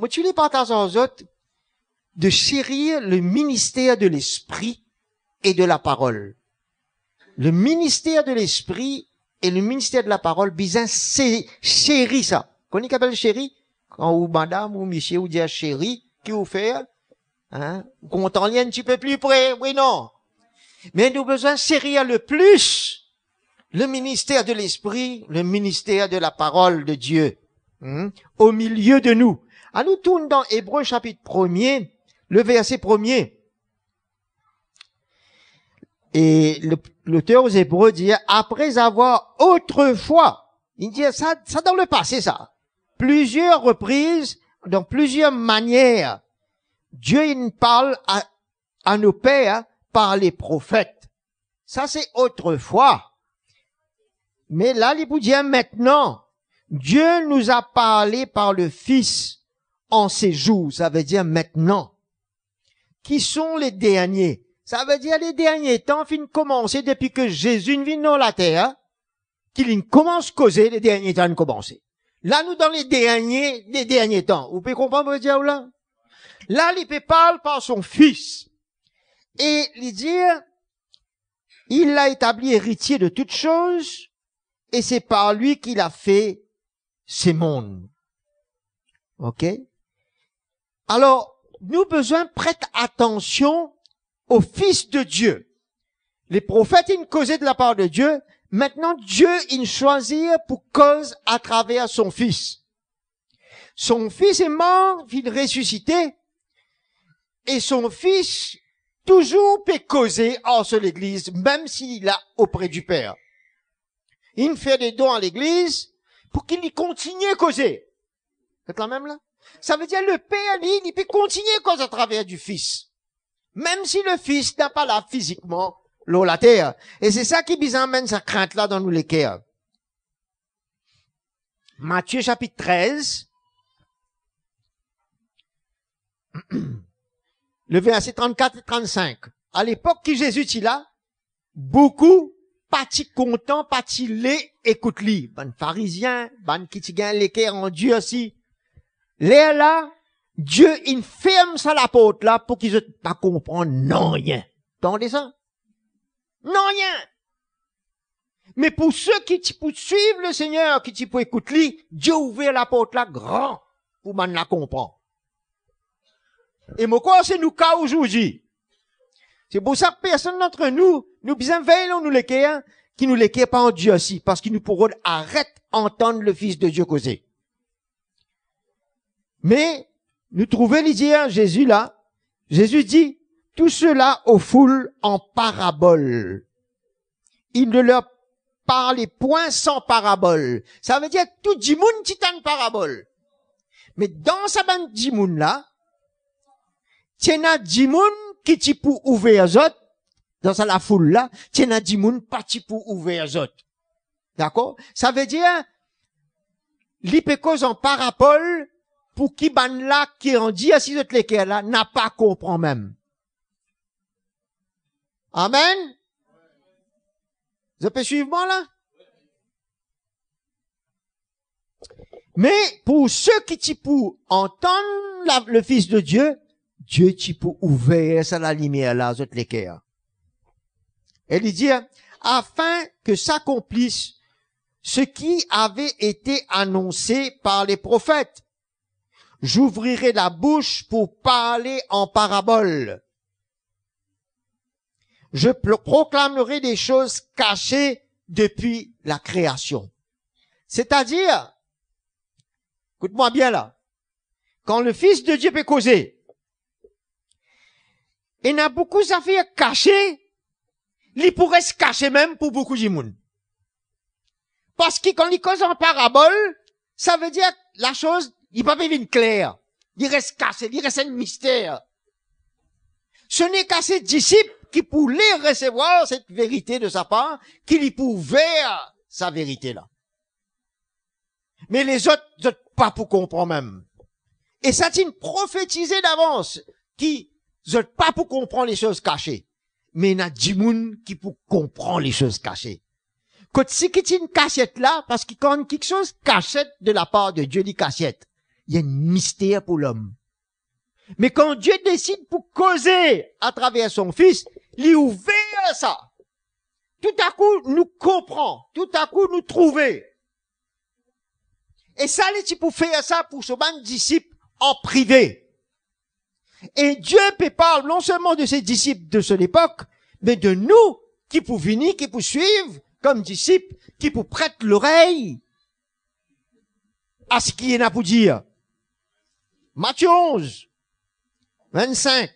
moi, tu les partages aux autres de chérir le ministère de l'esprit et de la parole. Le ministère de l'esprit et le ministère de la parole, bizarre, c'est chéri ça. Qu'on y appelle chéri? Quand ou madame ou monsieur ou dit chéri, qui vous fait? Hein? Qu'on t'en lien un petit peu plus près? Oui, non. Mais nous avons besoin de chérir le plus le ministère de l'esprit, le ministère de la parole de Dieu, au milieu de nous. À nous tourne dans Hébreux chapitre 1er, le verset 1er. Et l'auteur aux Hébreux dit, après avoir autrefois, il dit ça dans le passé, ça. Plusieurs reprises, dans plusieurs manières, Dieu, il parle à nos pères par les prophètes. Ça, c'est autrefois. Mais là, il vous dit maintenant, Dieu nous a parlé par le Fils en ces jours. Ça veut dire maintenant. Qui sont les derniers? Ça veut dire les derniers temps, fin commencer depuis que Jésus vient dans la terre, qu'il commence à causer, les derniers temps de commencer. Là, nous, dans les derniers temps. Vous pouvez comprendre, ce diable là? Là, il parle par son Fils. Et il dit, il l'a établi héritier de toutes choses, et c'est par lui qu'il a fait ces mondes. OK? Alors, nous avons besoin de prêter attention au Fils de Dieu. Les prophètes, ils causaient de la part de Dieu. Maintenant, Dieu, il choisit pour cause à travers son Fils. Son Fils est mort, il est ressuscité. Et son Fils, toujours peut causer hors de l'Église, même s'il est auprès du Père. Il fait des dons à l'Église pour qu'il y continue à causer. C'est la même là? Ça veut dire le Père, lui, il peut continuer à causer à travers du Fils. Même si le Fils n'est pas là physiquement, l'eau la terre. Et c'est ça qui nous amène sa crainte là dans nous les cœurs. Matthieu chapitre 13. Le verset 34 et 35. À l'époque que Jésus est là, beaucoup partis contents, partis les écoute-li. Ban pharisiens, ban qui gagnent les cœurs en Dieu aussi. Les là, Dieu, il ferme ça la porte là pour qu'ils ne pas comprendre non rien. Entendez ça? Non rien. Mais pour ceux qui suivent le Seigneur, qui pour écouter, Dieu ouvre la porte là grand pour man la comprendre. Et moi, quoi, c'est nous cas aujourd'hui. C'est pour ça que personne d'entre nous bien veillons nous les cœurs, qui nous les cœurs pas en Dieu aussi, parce qu'il nous pourront arrêter d'entendre le Fils de Dieu causer. Mais, nous trouvons l'idée, Jésus là, Jésus dit, tout cela aux foules en parabole. Il ne leur parlait point sans parabole. Ça veut dire tout le monde titane parabole. Mais dans sa bande dimoun là, tiens a dimoun qui t'y pour ouvrir les autres, dans la foule là, tiens a dimoun pas t'y pour ouvrir les autres. D'accord? Ça veut dire, l'hypécose en parabole, pour qui ban là, qui en dit à si autres lesquels là, n'a pas comprend même. Amen? Vous pouvez suivre moi là? Mais pour ceux qui t'y pour entendre le Fils de Dieu, Dieu t'y pour ouvrir ça la lumière là, autres lesquels. Elle dit, afin que s'accomplisse ce qui avait été annoncé par les prophètes. J'ouvrirai la bouche pour parler en parabole. Je proclamerai des choses cachées depuis la création. C'est-à-dire, écoute-moi bien là, quand le Fils de Dieu peut causer, il y a beaucoup d'affaires cachées, il pourrait se cacher même pour beaucoup de monde. Parce que quand il cause en parabole, ça veut dire la chose, il va pas venir clair. Il reste caché, il reste un mystère. Ce n'est qu'à ses disciples qui pouvaient recevoir cette vérité de sa part, qu'il pouvait sa vérité là. Mais les autres pas pour comprendre même. Et ça c'est une prophétisée d'avance, qui n'ont pas pour comprendre les choses cachées. Mais il y a des gens qui pour comprendre les choses cachées. Quand c'est une cachette là, parce que quand quelque chose cachette de la part de Dieu, dit cachette. il y a un mystère pour l'homme. Mais quand Dieu décide pour causer à travers son Fils, il est ouvert à ça. Tout à coup, nous comprend. Tout à coup, nous trouver. Et ça, il pour faire ça pour son disciple en privé. Et Dieu peut parler non seulement de ses disciples de son époque, mais de nous qui pour venir, qui pour suivre comme disciples, qui pour prêter l'oreille à ce qu'il y en a pour dire. Matthieu 11, 25.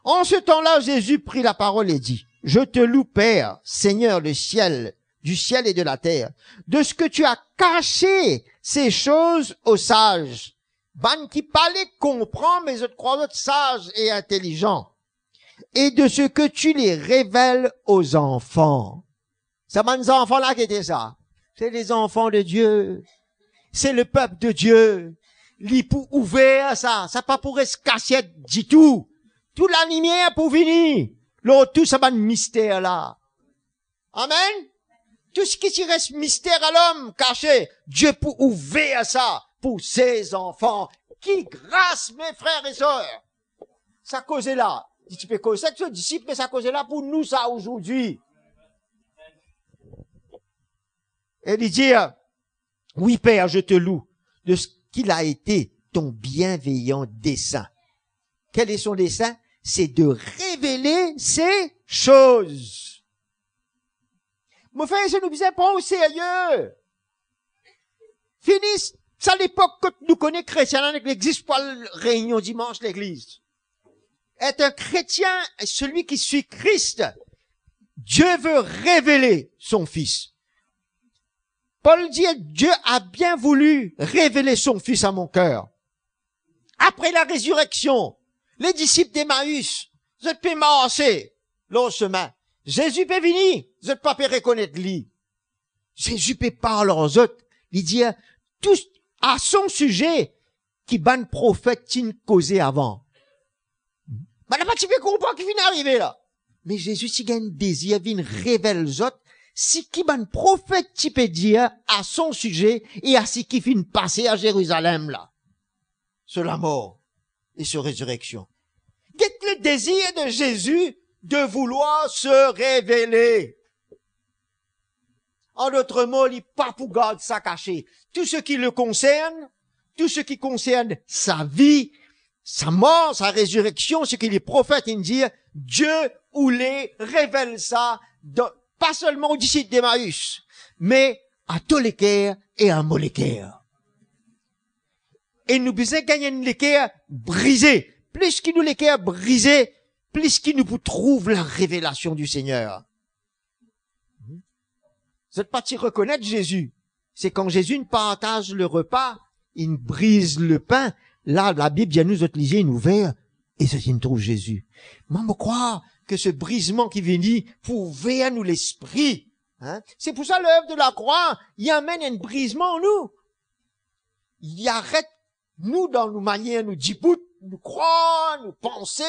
En ce temps-là, Jésus prit la parole et dit, « Je te loue, Père, Seigneur du ciel et de la terre, de ce que tu as caché ces choses aux sages. Ban qui parlait comprend, mais je te crois autres sages et intelligents. Et de ce que tu les révèles aux enfants. » C'est les enfants-là qui étaient ça. C'est les enfants de Dieu. C'est le peuple de Dieu. L'ipou ouvert ça. Ça pas pour se cacher du tout. Tout la lumière pour venir. L'autre, tout ça, mystère là. Amen. Tout ce qui reste mystère à l'homme caché, Dieu pour ouvrir ça pour ses enfants. Qui grâce, mes frères et sœurs. Ça causait là. Tu peux causer ça, tu disciple, mais ça causait là pour nous ça aujourd'hui. Et lui dire, oui Père, je te loue de ce qu'il a été ton bienveillant dessein. Quel est son dessein? C'est de révéler ces choses. Mon frère, je nous disais pas au sérieux. Finisse, c'est à l'époque que nous connaissons chrétiens avec l'église, pas réunion dimanche l'église. Être un chrétien, celui qui suit Christ, Dieu veut révéler son Fils. Paul dit, Dieu a bien voulu révéler son Fils à mon cœur. Après la résurrection, les disciples d'Emmaüs, vous êtes pas marcher l'autre chemin. Jésus peut venir, vous êtes pas peut reconnaître lui. Jésus peut parler aux autres, il dit, tous à son sujet, qui ban prophète t'in causé avant. Madame, tu peux comprendre qui vient d'arriver là. Mais Jésus, si il a un désir, vient révéler aux autres, si qui ban prophète tu peux dire à son sujet et à ce qui vient passer à Jérusalem là. Sur la mort et sur résurrection. Qu'est-ce le désir de Jésus de vouloir se révéler? En d'autres mots, il n'est pas pour garder ça caché. Tout ce qui le concerne, tout ce qui concerne sa vie, sa mort, sa résurrection, ce que les prophètes disent, Dieu ou les révèle ça, pas seulement aux disciples d'Emmaüs, mais à tous les cœurs et à Molécaire. Et nous besoin gagner une l'équerre brisée. Plus qu'il nous l'équerre brisée, plus qu'il nous trouve la révélation du Seigneur. Vous êtes parti reconnaître Jésus. C'est quand Jésus nous partage le repas, il brise le pain. Là, la Bible dit à nous autres lisiers, il nous ouvert, et ceci nous trouve Jésus. Moi, je crois que ce brisement qui vient pour ouvrir à nous l'esprit. Hein? C'est pour ça l'œuvre de la croix, il amène un brisement en nous. Il arrête nous dans nos manières, nous diboute, nous croire, nous penser.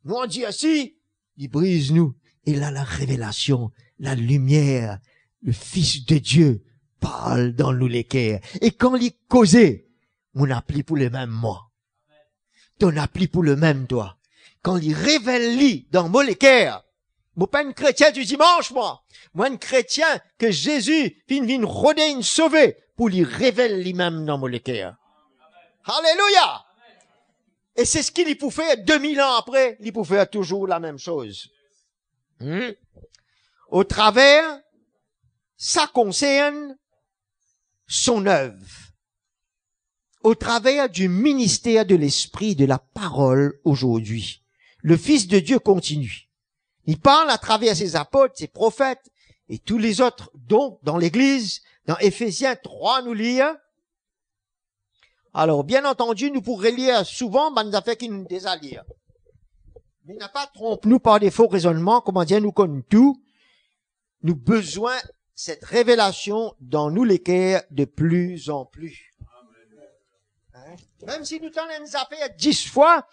Nous on dit ainsi, il brise nous. Et là, la révélation, la lumière, le Fils de Dieu parle dans nous l'équerre. Et quand il causait, on applie pour le même moi. On applie pour le même toi. Quand il révèle lui dans mon l'équerre, moi pas un chrétien du dimanche, moi. Moi un chrétien que Jésus vient rôder, une sauver, pour lui révéler lui-même dans mon l'équerre. Alléluia! Et c'est ce qu'il peut faire 2000 ans après, il peut faire toujours la même chose. Au travers, ça concerne son œuvre. Au travers du ministère de l'Esprit, de la parole aujourd'hui. Le Fils de Dieu continue. Il parle à travers ses apôtres, ses prophètes et tous les autres, dont dans l'Église, dans Éphésiens 3, nous lire. Alors, bien entendu, nous pourrions lire souvent, mais nous avons fait qu'il nous désallie. Mais n'a pas trompe-nous par des faux raisonnements, comment dire, nous connaissons tout. Nous besoin cette révélation dans nous l'équerre de plus en plus. Hein? Même si nous t'en avons fait 10 fois,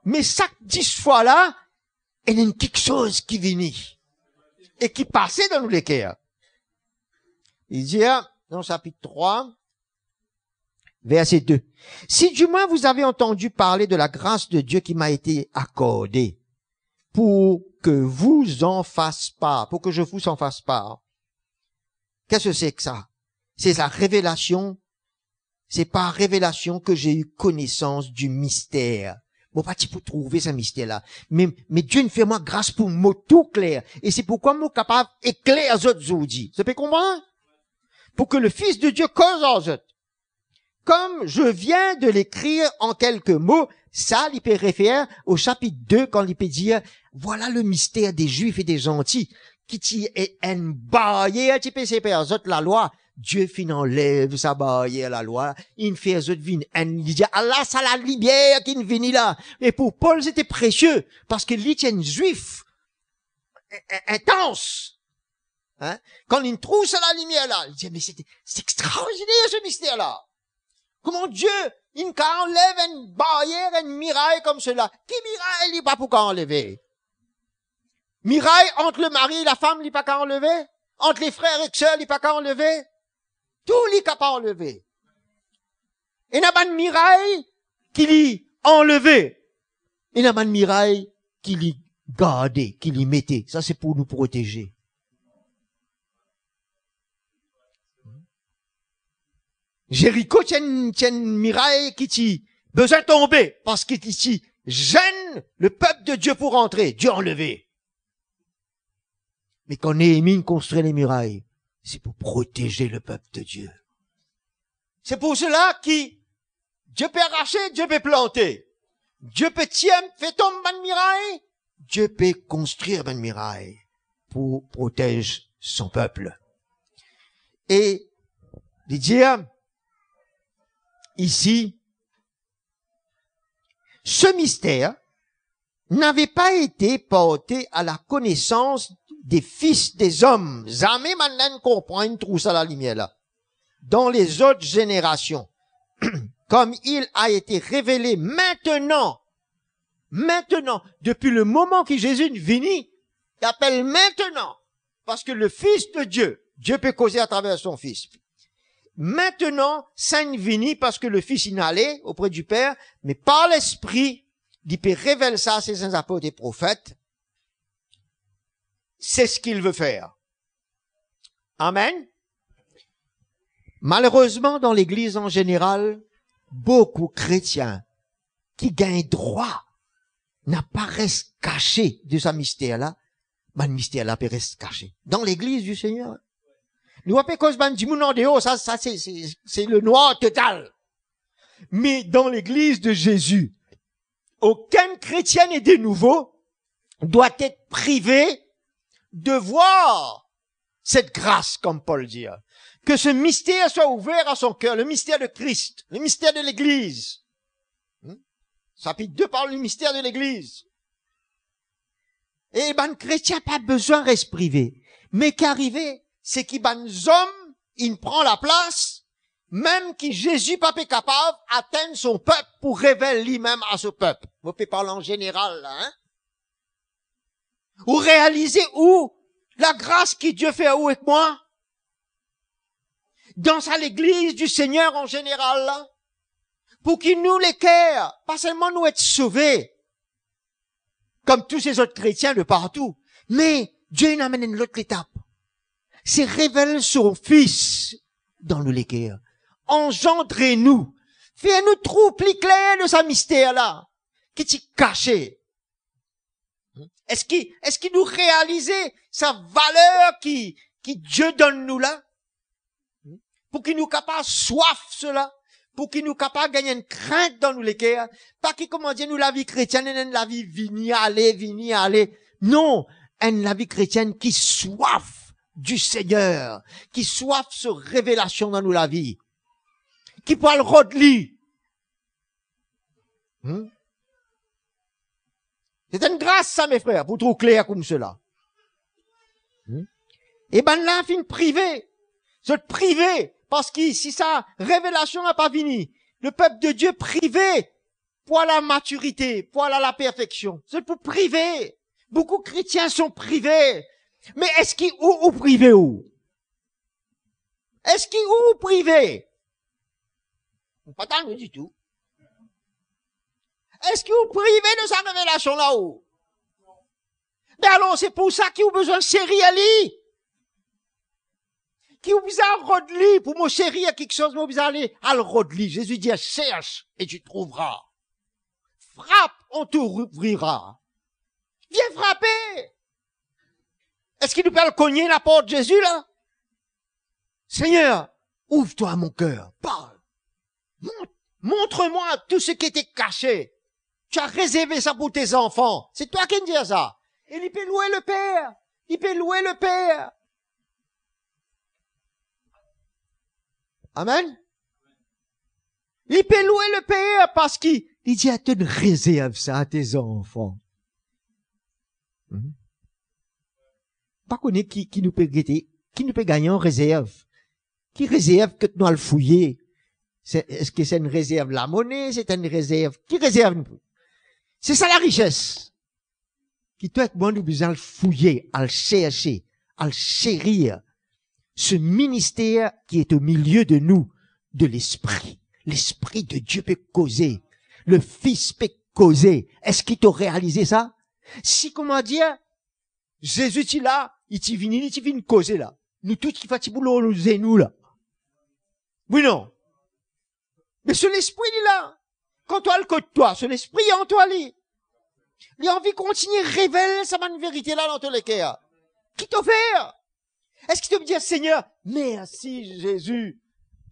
mais chaque 10 fois là, il y a quelque chose qui vient et qui passait dans nous l'équerre. Il dit, dans le chapitre 3, Verset 2. Si du moins vous avez entendu parler de la grâce de Dieu qui m'a été accordée pour que vous en fasse part, pour que je vous en fasse part. Qu'est-ce que c'est que ça? C'est la révélation. C'est par révélation que j'ai eu connaissance du mystère. Bon, pas pour trouver ce mystère-là. Mais Dieu ne fait moi grâce pour mot tout clair. Et c'est pourquoi moi capable d'éclairer aux autres outils. Vous pouvez comprendre? Pour que le Fils de Dieu cause aux autres. Comme je viens de l'écrire en quelques mots, ça, il peut référer au chapitre 2 quand il peut dire, voilà le mystère des Juifs et des gentils, qui t'y est une barrière, tu peux séparer aux autres la loi. Dieu fin enlève sa barrière la loi, il fait aux autres vin, il dit, Allah, ça la lumière qui vient là. Et pour Paul, c'était précieux, parce que lui, c'est un Juif, intense. Hein? Quand il trouve ça la lumière là, il dit, mais c'est extraordinaire ce mystère là. Comment Dieu, il enlève une barrière, une miraille comme cela. Qui miraille, il n'est pas pour enlever? Miraille entre le mari et la femme, il n'est pas qu'à enlever? Entre les frères et sœurs, il n'est pas qu'à enlever? Tout il n'est pas enlever. Il n'y a pas de miraille qui l'y enlevé. Il n'y a pas de miraille qui l'y gardé, qui l'y mettait. Ça, c'est pour nous protéger. Jéricho, c'est une miraille qui t'y besoin de tomber, parce qu'il t'y gêne le peuple de Dieu pour entrer. Dieu enlevé. Mais quand Néhémie construit les murailles, c'est pour protéger le peuple de Dieu. C'est pour cela que Dieu peut arracher, Dieu peut planter. Dieu peut tirer, faire tomber une muraille. Dieu peut construire une muraille pour protéger son peuple. Et, il dit, ici, ce mystère n'avait pas été porté à la connaissance des fils des hommes. Jamais maintenant comprendre tout ça la lumière là. Dans les autres générations, comme il a été révélé maintenant, depuis le moment que Jésus est venu, il appelle maintenant, parce que le Fils de Dieu, Dieu peut causer à travers son Fils. Maintenant, ça ne vini parce que le Fils il allait auprès du Père, mais par l'Esprit, il peut révéler ça à ses saints apôtres et prophètes. C'est ce qu'il veut faire. Amen. Malheureusement, dans l'Église en général, beaucoup de chrétiens qui gagnent droit n'apparaissent cachés de ce mystère-là, mais le mystère-là peut rester caché. Dans l'Église du Seigneur, nous appelons cause du monde en dehors, ça c'est le noir total. Mais dans l'église de Jésus, aucun chrétien n'est de nouveau doit être privé de voir cette grâce, comme Paul dit. Que ce mystère soit ouvert à son cœur, le mystère de Christ, le mystère de l'église. Chapitre 2 parle du mystère de l'église. Et ben, le chrétien n'a pas besoin de rester privé. Mais qu'arriver, c'est qu'il ben hommes, il prend la place, même que Jésus pas capable d'atteindre son peuple pour révéler lui-même à ce peuple. Vous pouvez parler en général, là, hein? Ou réaliser où la grâce que Dieu fait à vous et moi? Dans l'église du Seigneur en général, là. Pour qu'il nous l'équerre, pas seulement nous être sauvés, comme tous ces autres chrétiens de partout, mais Dieu nous amène une autre étape. C'est révéler son Fils dans nous l'équerre. Engendrez-nous. Fais-nous trop plus clair de ce mystère-là, qui est caché. Est-ce qu'il nous réalisait sa valeur qui Dieu donne nous là? Pour qu'il nous capable soif cela? Pour qu'il nous capable gagner une crainte dans nous l'équerre? Pas qu'il comment dire nous la vie chrétienne, la vie vini aller. Non, la vie chrétienne qui soif du Seigneur, qui soif sur révélation dans nous la vie, qui parle rodli. C'est une grâce, ça, mes frères, pour trop clair comme cela. Et ben là, fin privé. C'est privé, parce que si sa révélation n'a pas fini, le peuple de Dieu privé pour la maturité, pour la perfection. C'est pour privé. Beaucoup de chrétiens sont privés. Mais est-ce qu'ils ou privé où? Est-ce qu'ils ou privé? Pas tant du tout. Est-ce que vous privez de sa révélation là-haut? Mais alors, c'est pour ça qu'il y a besoin de série à lire. Qui vous a rodli pour me chérir quelque chose, mais vous allez à le rodli. Jésus dit, cherche et tu trouveras. Frappe, on t'ouvrira. Viens frapper. Est-ce qu'il nous peut cogner la porte de Jésus, là? Seigneur, ouvre-toi mon cœur. Parle. Montre-moi tout ce qui était caché. Tu as réservé ça pour tes enfants. C'est toi qui me dis ça. Et il peut louer le Père. Il peut louer le Père. Amen. Il peut louer le Père parce qu'il dit, à te réserve ça à tes enfants. Pas qu'on est qui nous peut guetter, qui nous peut gagner en réserve. Qui réserve que nous allons le fouiller. Est-ce que c'est une réserve la monnaie, c'est une réserve, qui réserve? C'est ça la richesse. Qui doit être bon, nous besoin de le fouiller, à le chercher, à le chérir. Ce ministère qui est au milieu de nous, de l'esprit. L'esprit de Dieu peut causer. Le Fils peut causer. Est-ce qu'il t'a réalisé ça? Si, comment dire, Jésus, il là, il t'y vient causer là. Nous tous qui faisons boulot, nous et nous là. Oui, non. Mais c'est l'esprit, il est là. Quand toi, le côté toi, c'est l'esprit en toi, il a envie de continuer, révèle sa bonne vérité là dans tous les cas. Qui t'a fait? Est-ce qu'il te dit, Seigneur, merci Jésus,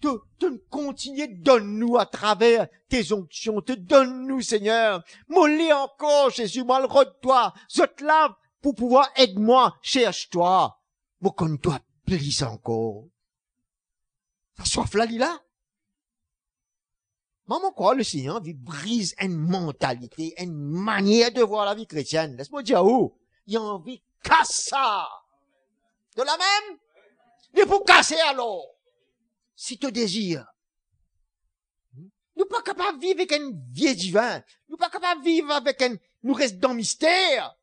te continuer, donne-nous à travers tes onctions, te donne-nous Seigneur, mollis encore Jésus, moi le rôde toi, je te lave pour pouvoir aide-moi, cherche-toi, moi comme toi, plisse encore. La soif là, il là. Maman quoi, le Seigneur, il brise une mentalité, une manière de voir la vie chrétienne. Laisse-moi dire, oh, il a envie de casser ça. De la même? Il faut casser alors. Si tu désires. Nous pas capables de vivre avec un vieux divin. Nous pas capables de vivre avec nous restons dans le mystère.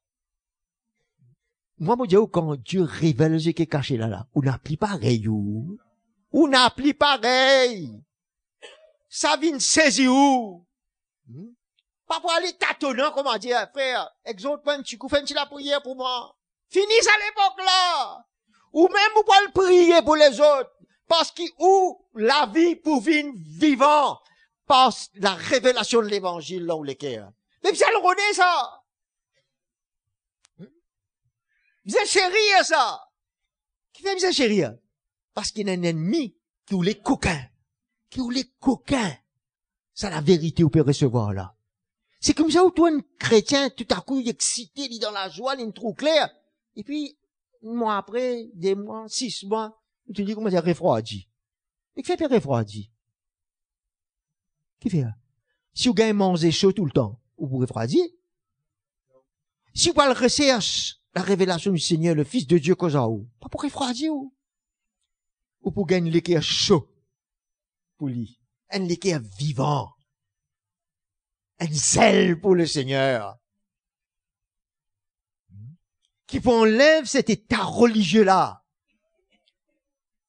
Moi, mon Dieu, quand Dieu révèle ce qui est caché là, on n'applique pareil, ou. On n'applique pareil. Ça vient saisir où? Pas pour aller tâtonnant, comment dire, frère. Exauce un petit coup, fais-tu la prière pour moi? Finis à l'époque là. Ou même vous pouvez le prier pour les autres. Parce qu'il ou la vie pour vivre vivant. Par la révélation de l'évangile là où les cœurs. Mais vous allez le redire ça. Vous allez chérir ça. Qui fait vous allez chérir? Parce qu'il y a un ennemi qui ou les coquins. Qui ou les coquins. C'est la vérité vous pouvez recevoir là. C'est comme ça où toi, un chrétien, tout à coup, il est excité, il est dans la joie, il est trop clair. Et puis, un mois après, 2 mois, 6 mois, tu te dis comment c'est refroidi. Et qui fait refroidi? Qui fait? Si vous gagnez manger chaud tout le temps, vous pouvez refroidir. Si vous parlez recherche la révélation du Seigneur, le Fils de Dieu, cause à vous, pas pour refroidir ou pour gagner l'équerre chaud. Pour lui. Un équerre vivant. Un zèle pour le Seigneur. Qui enlève cet état religieux-là.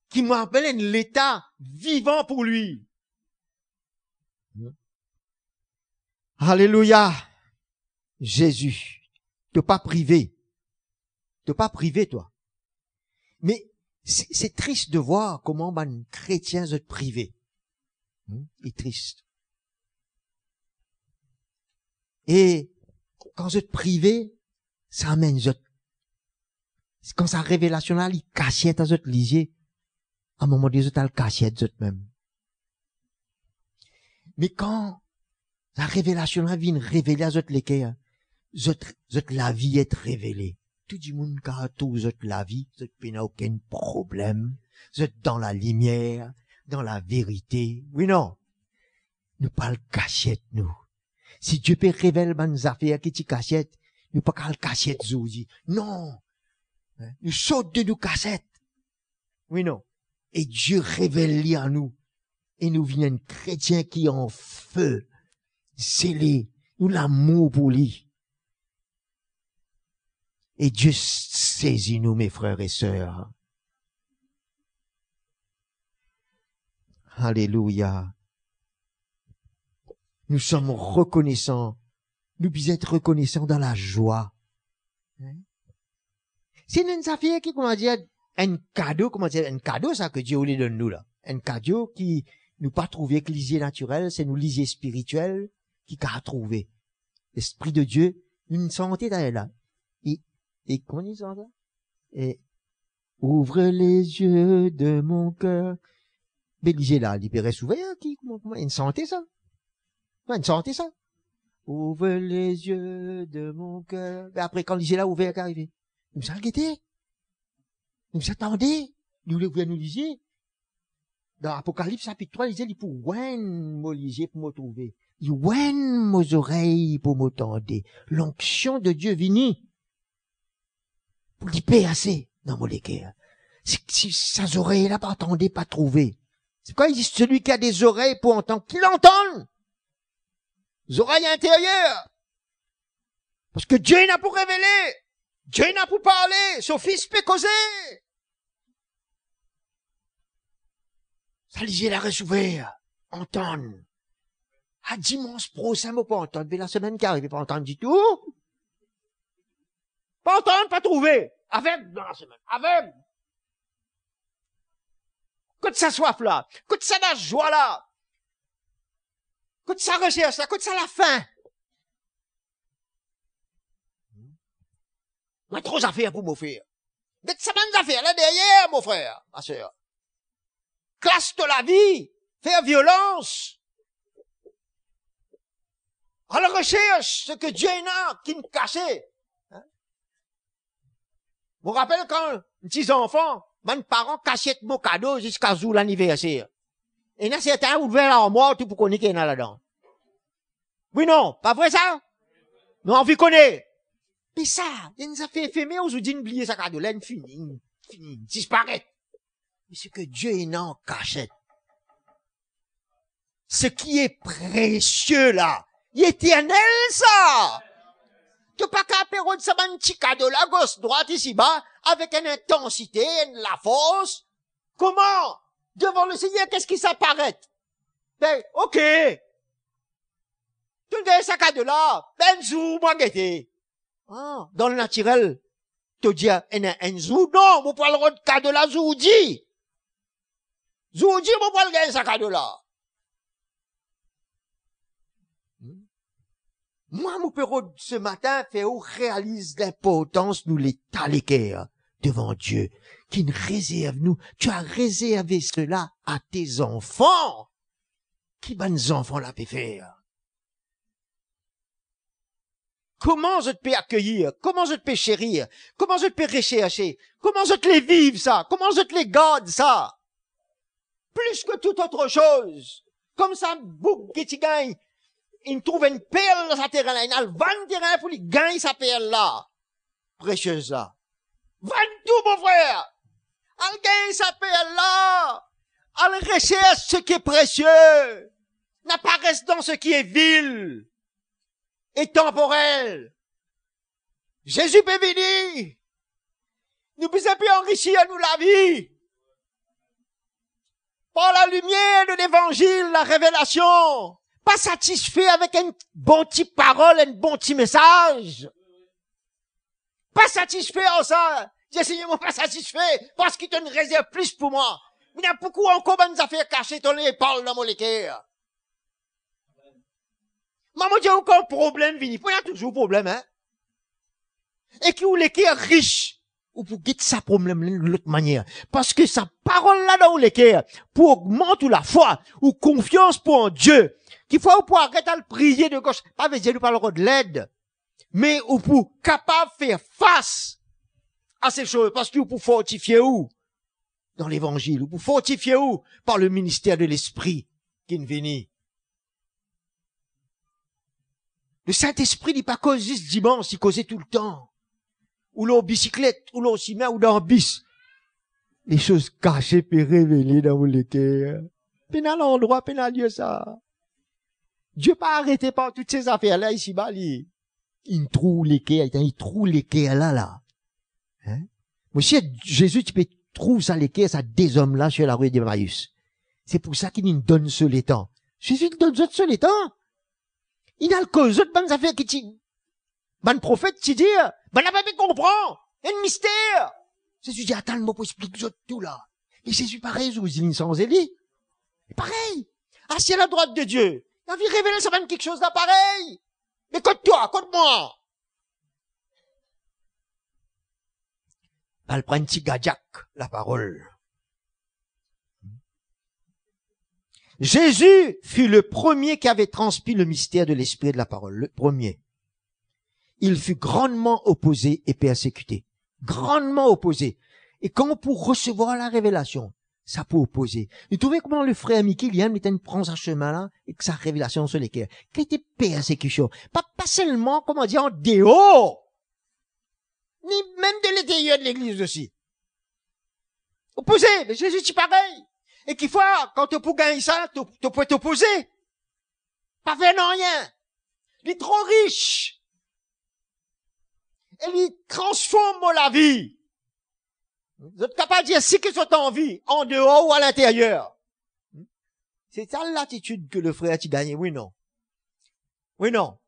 Qui m'appelle l'état vivant pour lui. Alléluia. Jésus. Te pas privé. Te pas privé, toi. Mais c'est triste de voir comment un chrétien se privé. Il est triste. Et quand je te privé, ça amène quand sa révélation là, il cachette à votre lisier, à un moment donné, vous le cachette de même. Mais quand la révélation là vient révéler à votre l'équerre, la vie est révélée. Tout le monde qui a tout la vie, vous n'a aucun problème. Vous êtes dans la lumière, dans la vérité. Oui, non. Nous pas le cachette, nous. Si Dieu peut révéler nos affaires qui t'y cachette, nous pas qu'à le cachette, Zouzi. Non. Nous saute de nous cachette. Oui, non. Et Dieu révèle en nous. Et nous vient un chrétien qui est en feu, scellé, nous l'amour pour lui. Et Dieu saisit nous, mes frères et sœurs. Alléluia. Nous sommes reconnaissants. Nous devons être reconnaissants dans la joie. C'est une affaire qui, comment dire, un cadeau, un cadeau, ça que Dieu voulait donner nous, là. Un cadeau qui nous pas trouvé que lisier naturel, c'est nous lisier spirituel qui qu'a trouvé. L'Esprit de Dieu, une santé là. Et comment il dit ça? Et, ouvre les yeux de mon cœur. Mais lisez là, libéré souverain, qui, comment, une santé ça? Une santé ça? Ouvre les yeux de mon cœur. Mais après, quand lisez là, ouvert, qu'arrivé. Nous s'inquiétez. Nous attendez. Nous voulons nous lisiez. Dans Apocalypse, chapitre 3, il dit, il pour ouin, moi lisier pour me trouver. Il ouin, mes oreilles pour m'entendre. L'onction de Dieu vini. Pour l'y payer assez dans mon cœur. Si ces oreilles là pas entendez, pas trouver. C'est quoi il dit celui qui a des oreilles pour entendre, qu'il entende. Les oreilles intérieures. Parce que Dieu n'a pour révéler. Dieu n'a pour parler. Son fils peut causer. Ça lisez la ouvert. Entendre. À dimanche prochain, moi pas entendre. Mais la semaine qui arrive, pas entendre du tout. Pas entendre, pas trouver. Avec dans la semaine. Avec. Que de sa soif là. Que de sa la joie là. Que de sa recherche là. Que de sa la faim. Moi, trop d'affaires pour m'offrir. De sa bonne affaires là derrière, mon frère, ma soeur. Classe de la vie. Faire violence. À la recherche, ce que Dieu n'a, qui nous cachait. Je me rappelle quand, petits enfants, mes parents cachaient mon cadeau jusqu'à jour l'anniversaire. Et il y a certains ouverts l'armoire, tout pour connaître qu'il y en a là-dedans. Oui, non, pas vrai ça? Non, on vit connaît. Mais ça, il nous a fait éphémère, on se dit d'oublier sa cadeau, là, fini, disparaît. Mais ce que Dieu est en cachette. Ce qui est précieux là, il est éternel ça. Tu pas qu'à période ça un petit cadeau là, gauche, droite, ici-bas, avec une intensité, la force. Comment? Devant le Seigneur, qu'est-ce qui s'apparaît? Ben, ok. Tu me dis ça cadeau là, ben, zou, moi, guetter. Ah, dans le naturel, tu dis, un zou, non, vous parlerez de cadeau là, zoudi. Zoudi, vous parlerez de ça cadeau là. Moi, mon père, ce matin, fait où réalise l'importance, nous, les talécaires, devant Dieu, qui nous réserve, nous, tu as réservé cela à tes enfants. Qui bonnes enfants la peut faire? Comment je te peux accueillir? Comment je te peux chérir? Comment je te peux rechercher? Comment je te les vivre, ça? Comment je te les garde, ça? Plus que toute autre chose. Comme ça, bouc, qui gagne. Il trouve une perle dans sa terrain là. Il a le 20 terrain pour lui gagner sa perle là. Précieuse là. 20 tout, mon frère. Elle gagne sa perle là. Elle recherche ce qui est précieux. N'apparaît dans ce qui est vil. Et temporel. Jésus peut venir. Nous pouvons plus enrichir nous la vie. Par la lumière de l'évangile, la révélation. Pas satisfait avec une bon petit parole, un bon petit message. Pas satisfait en ça. J'ai Seigneur, moi pas satisfait parce qu'il te réserve plus pour moi. Mais il y a beaucoup encore bonnes affaires cachées dans les paroles dans mon cœur. Maman, j'ai aucun problème, Vini. Il y a toujours problème, hein. Et qui ou les cœurs riches. Ou pour guider sa problème de l'autre manière. Parce que sa parole là dans les cœurs, pour augmenter la foi, ou confiance pour un Dieu, qu'il faut pour arrêter de prier de gauche. Pas veut dire, nous parlerons de l'aide. Mais ou pour capable de faire face à ces choses. Parce que ou pour fortifier où? Dans l'évangile. Ou pour fortifier où? Par le ministère de l'Esprit qui est venu. Le Saint-Esprit n'est pas cause juste dimanche, il causait tout le temps. Ou l'eau bicyclette, ou l'eau ciment, ou dans le bis. Les choses cachées puis révélées dans le cœur. Pénal endroit, pénal lieu ça. Dieu pas arrêté par toutes ces affaires-là ici-bas, il trouve les cœurs, il trouve les cœurs là. Hein? Monsieur, Jésus, tu peux trouver ça les cœurs, ça des hommes là sur la rue d'Emmaüs. C'est pour ça qu'il nous donne ce temps. Jésus te donne ce temps. Il y a le cause de bonnes affaires qui t'y, bon prophète qui dit, ben la pas comprend, un mystère. Jésus dit, attends, le mot pour expliquer tout là. Et Jésus pareil, vous dites sans Élie. Pareil. Assis à la droite de Dieu. Il a envie de révéler ça même quelque chose d'appareil. Mais côte-toi, côte-moi. Elle prend un petit gadjak, la parole. Jésus fut le premier qui avait transmis le mystère de l'esprit et de la parole. Le premier. Il fut grandement opposé et persécuté. Grandement opposé. Et quand pour recevoir la révélation, ça peut opposer. Vous trouvez comment le frère Mickey, il prend ce chemin-là et que sa révélation sur les cœurs. Quelle était persécution? Pas seulement, comment dire, en dehors. Ni même de l'intérieur de l'église aussi. Opposé. Mais Jésus dit pareil. Et qu'il faut, quand tu peux gagner ça, tu peux t'opposer. Pas faire non rien. Il est trop riche. Et il transforme la vie. Vous êtes capable de dire si qu'ils sont en vie, en dehors ou à l'intérieur. C'est ça l'attitude que le frère a gagné, oui, non. Oui, non.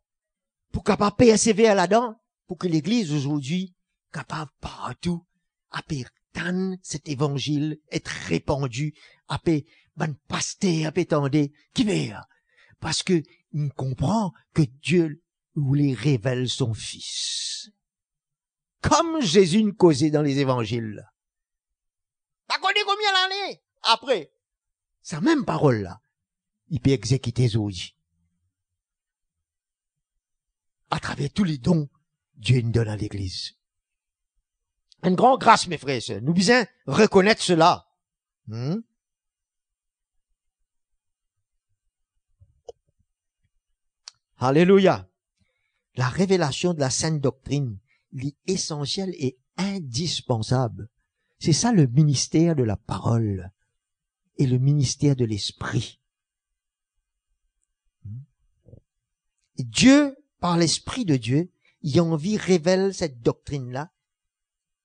Pour capable persévérer là-dedans, pour que l'église aujourd'hui, capable partout, à pertendre cet évangile, être répandu, à ben pasteur, à pétender, qui veut. Parce que, il comprend que Dieu lui révèle son fils. Comme Jésus nous causait dans les évangiles. Pas connaît combien d'années après. Sa même parole-là, il peut exécuter aujourd'hui. À travers tous les dons, Dieu nous donne à l'église. Une grande grâce, mes frères et sœurs. Nous devons reconnaître cela. Alléluia. La révélation de la sainte doctrine, l'essentiel et indispensable. C'est ça le ministère de la parole et le ministère de l'esprit. Et Dieu, par l'esprit de Dieu, il a envie révèle cette doctrine-là.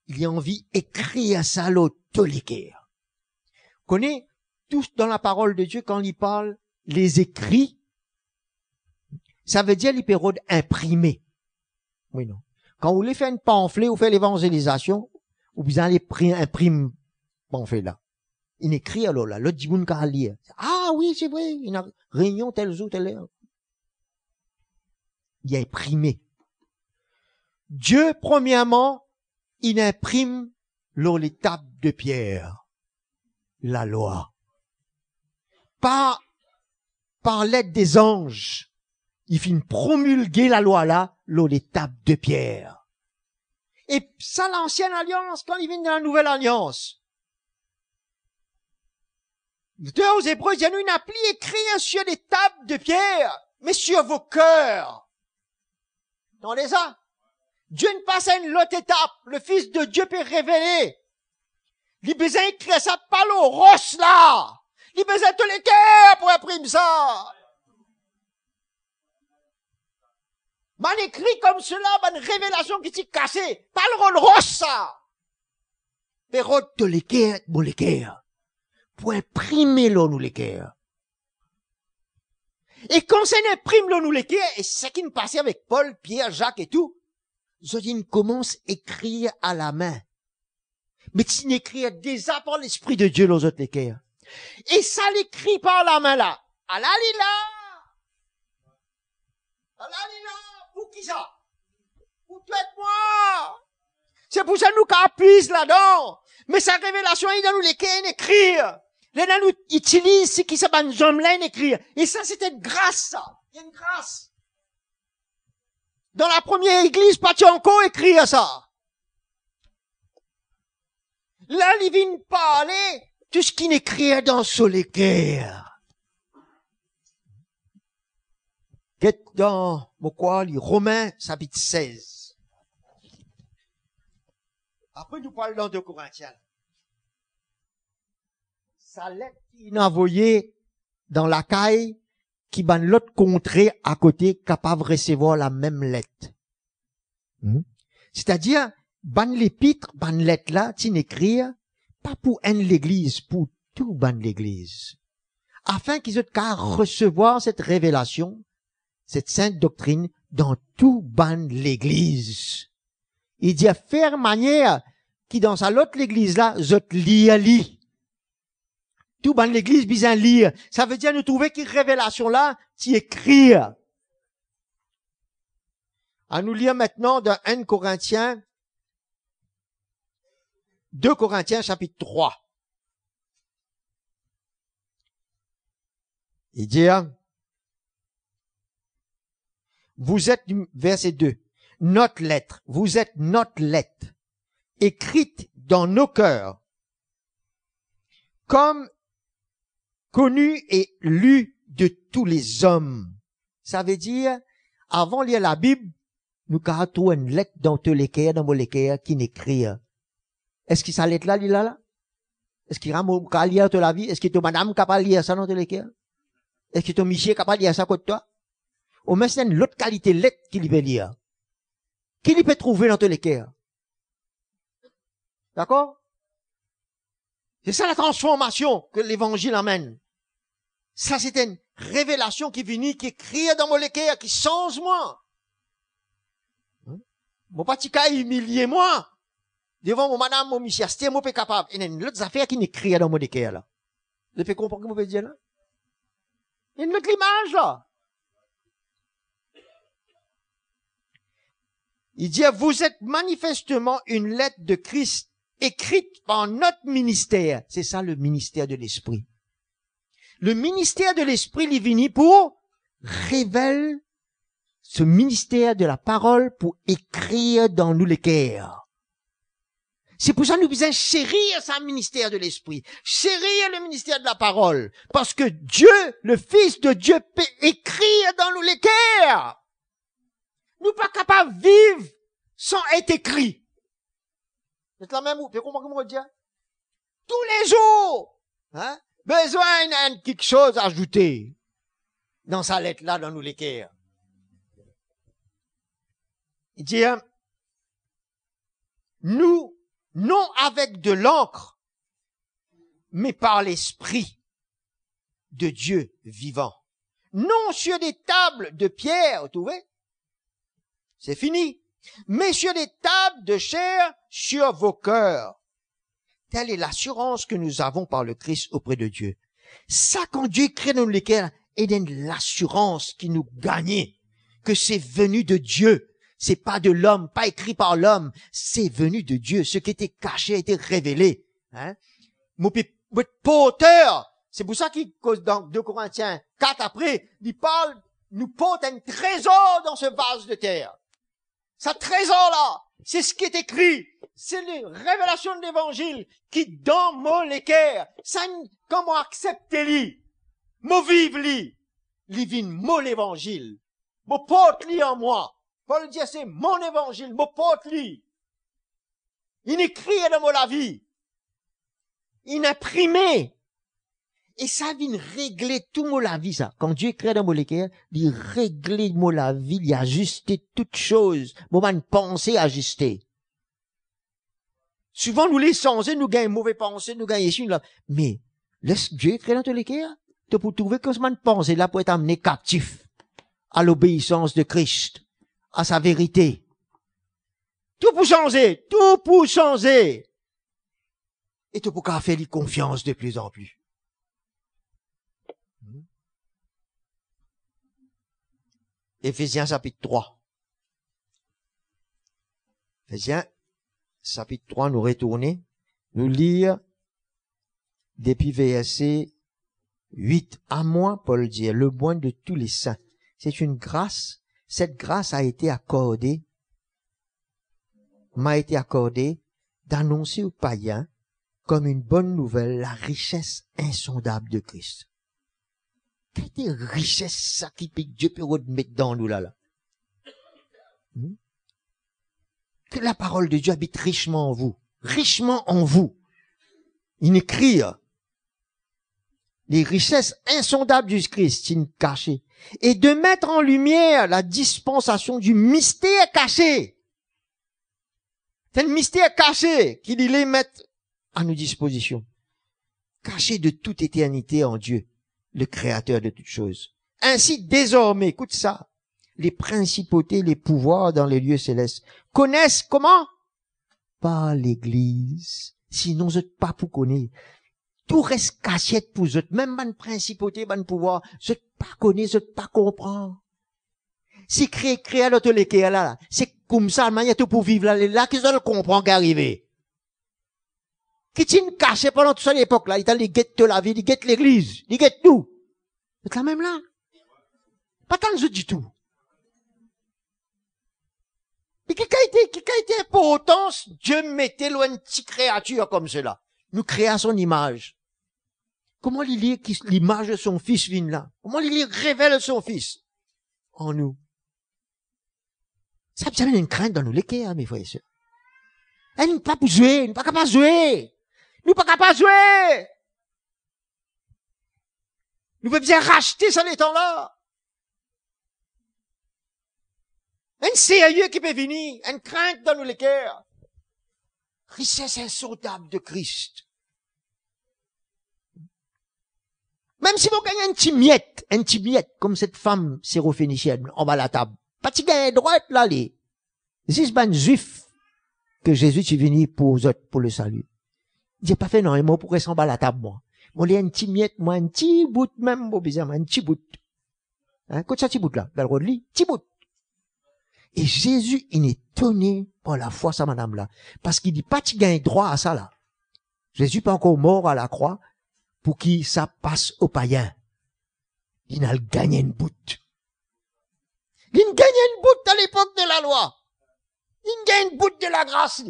Il a envie écrire ça l'autolécaire. Connaît tous dans la parole de Dieu quand il parle les écrits, ça veut dire l'hypérode imprimé. Oui, non. Quand vous voulez faire un pamphlet ou faire l'évangélisation, ou bien allez imprime pamphlet là. Il écrit alors là, l'autre dit moun ka lire. Ah oui, c'est vrai, il y a une réunion tel jour, telle heure. Il a imprimé. Dieu, premièrement, il imprime sur les tables de pierre la loi. Par l'aide des anges, il finit promulguer la loi là, sur les tables de pierre. Et ça, l'ancienne alliance, quand il vient dans la nouvelle alliance. L'auteur aux Hébreux, il y a une appli écrite sur des tables de pierre, mais sur vos cœurs. Entendez ça? Dieu ne passe à une autre étape. Le Fils de Dieu peut révéler. Il a besoin d'écrire ça par le roche là. Il a besoin de tous les cœurs pour imprimer ça. Man écrit comme cela, man révélation qui s'est cassée. Pas le rôle roche ça. Mais rôle de l'équerre, mon l'équerre. Pour imprimer l'eau nous l'équerre. Et quand ça imprime l'eau nous l'équerre, et c'est ce qui nous passait avec Paul, Pierre, Jacques et tout, Zodine commence à écrire à la main. Mais tu n'écris déjà par l'Esprit de Dieu aux autres l'équerre. Et ça l'écrit par la main là. Alalila! Alalila! Pour qui ça? Pour toi et moi! C'est pour ça que nous qu'appuise là-dedans. Mais sa révélation, il a nous l'équerre écrire. Là, nous utilise ce qui s'appelle jambe là écrire. Et ça, c'était une grâce, ça. Il y a une grâce. Dans la première église, pas encore écrire ça. Là, il vient parler tout ce qui n'écrit dans l'équerre. Qu'est dans, quoi, les Romains, chapitre 16. Après, nous parlons dans 2 Corinthiens. Sa lettre qu'il a envoyée dans la caille, qui ban l'autre contrée à côté, capable de recevoir la même lettre. C'est-à-dire, ban l'épître, ban lettre là, tu n'écris pas pour un l'église, pour tout ban l'église. Afin qu'ils aient qu'à recevoir cette révélation, cette sainte doctrine dans tout ban l'église. Il dit à faire manière qui dans sa l'autre l'église là, zot li. Tout ban l'église bien lire. Ça veut dire nous trouver qui révélation là, qui écrire. À nous lire maintenant dans 1 Corinthiens, 2 Corinthiens chapitre 3. Il dit, vous êtes, verset 2, notre lettre, vous êtes notre lettre, écrite dans nos cœurs, comme connue et lue de tous les hommes. Ça veut dire, avant de lire la Bible, nous avons une lettre dans tous les cœurs, dans les cœurs, qui n'écrit. Est-ce que ça lettre là, là? Est-ce qu'il y a un lire de la vie? Est-ce que tu madame capable de lire ça dans tous les cœurs? Est-ce que ton monsieur capable de lire ça contre toi? Au moins, c'est une autre qualité lettre qu'il peut lire. Qu'il peut trouver dans tous les cœurs. D'accord? C'est ça la transformation que l'évangile amène. Ça, c'est une révélation qui vient, qui crie dans mon cœur, qui change moi. Mon petit cas humilier moi. Devant mon madame, mon monsieur, c'est moi pas capable. Il y a une autre affaire qui n'écrit dans mon cœur là. Vous pouvez comprendre ce que je veux dire là? Il y a une autre image là. Il dit, vous êtes manifestement une lettre de Christ écrite par notre ministère. C'est ça le ministère de l'Esprit. Le ministère de l'Esprit, il est venu pour révéler ce ministère de la parole pour écrire dans nous les cœurs. C'est pour ça que nous devons chérir ce ministère de l'Esprit, chérir le ministère de la parole, parce que Dieu, le Fils de Dieu, peut écrire dans nous les cœurs. Nous pas capables de vivre sans être écrit. C'est la même, vous comprenez comment dire? Tous les jours, hein, besoin de quelque chose à ajouter dans sa lettre là, dans nous les cœurs. Il dit, nous, non avec de l'encre, mais par l'Esprit de Dieu vivant. Non sur des tables de pierre, vous trouvez? C'est fini. Mais sur des tables de chair, sur vos cœurs. Telle est l'assurance que nous avons par le Christ auprès de Dieu. Ça, quand Dieu crée dans les cœurs, est l'assurance qui nous gagne, que c'est venu de Dieu. C'est pas de l'homme, pas écrit par l'homme. C'est venu de Dieu. Ce qui était caché a été révélé. Hein? Mon porteur, c'est pour ça qu'il cause dans 2 Corinthiens 4 après, il parle, nous porte un trésor dans ce vase de terre. Ce trésor-là, c'est ce qui est écrit. C'est les révélations de l'évangile qui, dans mon l'équerre, ça, comment accepter-li, mon vivre-li, livine mon l'évangile, mon porte-li en moi. Paul dit, c'est mon évangile, mon porte-li. Il écrit dans mon la vie. Il imprimé. Et ça vient régler tout mon la vie, ça. Quand Dieu crée dans mon l'équerre, il régler mon la vie, il ajuster toutes choses. Mon man pensée ajustée. Souvent, nous les changer, nous gagnons mauvais pensée, nous gagnons ici, là. Mais, laisse Dieu créer dans ton l'équerre, tu peux trouver que ce man pensée là pour être amené captif à l'obéissance de Christ, à sa vérité. Tout pour changer, tout pour changer. Et tout pour qu'à faire confiance de plus en plus. Éphésiens chapitre 3. Éphésiens chapitre 3, nous retourner, nous lire depuis verset 8. À moi, Paul dit, le bon de tous les saints. C'est une grâce. Cette grâce a été accordée, m'a été accordée d'annoncer aux païens comme une bonne nouvelle la richesse insondable de Christ. Quelle richesse ça qui peut Dieu peut mettre dans nous là? Que la parole de Dieu habite richement en vous. Richement en vous. Il écrit les richesses insondables du Christ, une cachée. Et de mettre en lumière la dispensation du mystère caché. C'est le mystère caché qu'il les met à nos dispositions. Caché de toute éternité en Dieu, le créateur de toutes choses. Ainsi, désormais, écoute ça, les principautés, les pouvoirs dans les lieux célestes. Connaissent comment? Par l'église. Sinon, vous n'êtes pas pour connaître. Tout reste cachette pour eux. Même ban principauté, ban pouvoir, vous n'êtes pas connaître, vous n'êtes pas comprendre. Si créer à l'autre là, c'est comme ça, la manière tout pour vivre là, qu'ils ont le comprendre qu'arriver. Qui t'ine caché pendant toute cette époque-là, il t'a les guette de la vie, il guette l'église, il guette tout. C'est la même là. Pas tant de du tout. Mais qui a été important, Dieu mettait loin une petite créature comme cela. Nous créons son image. Comment il lit l'image de son fils vient là? Comment il révèle son fils? En nous. Ça a une crainte dans nous, les cœurs, mes frères et sœurs. Elle n'est pas pour jouer, nous pas capable de jouer. Nous pas capable de jouer. Nous pouvons bien racheter ça les temps-là. Un sérieux qui peut venir, une crainte dans nous les cœurs. Richesse insautable de Christ. Même si vous gagnez un petit miette, comme cette femme syrophénicienne, en bas de la table. Pas de gagner droite, là, les. C'est un juif que Jésus est venu pour le salut. Il n'a pas fait non, moi, pour rester en bas de la table, moi. Moi, il y a un petit miette, moi, un petit bout, même, bon, bizarrement, un petit bout. Hein, qu'est-ce que petit bout, là? Dans le rôle, petit bout. Et Jésus, il est étonné par la foi, ça, madame-là. Parce qu'il dit pas, tu gagnes droit à ça, là. Jésus pas encore mort à la croix pour qu'il ça passe aux païens. Il a gagné une bout. Il gagne une bout à l'époque de la loi. Il gagne une bout de la grâce.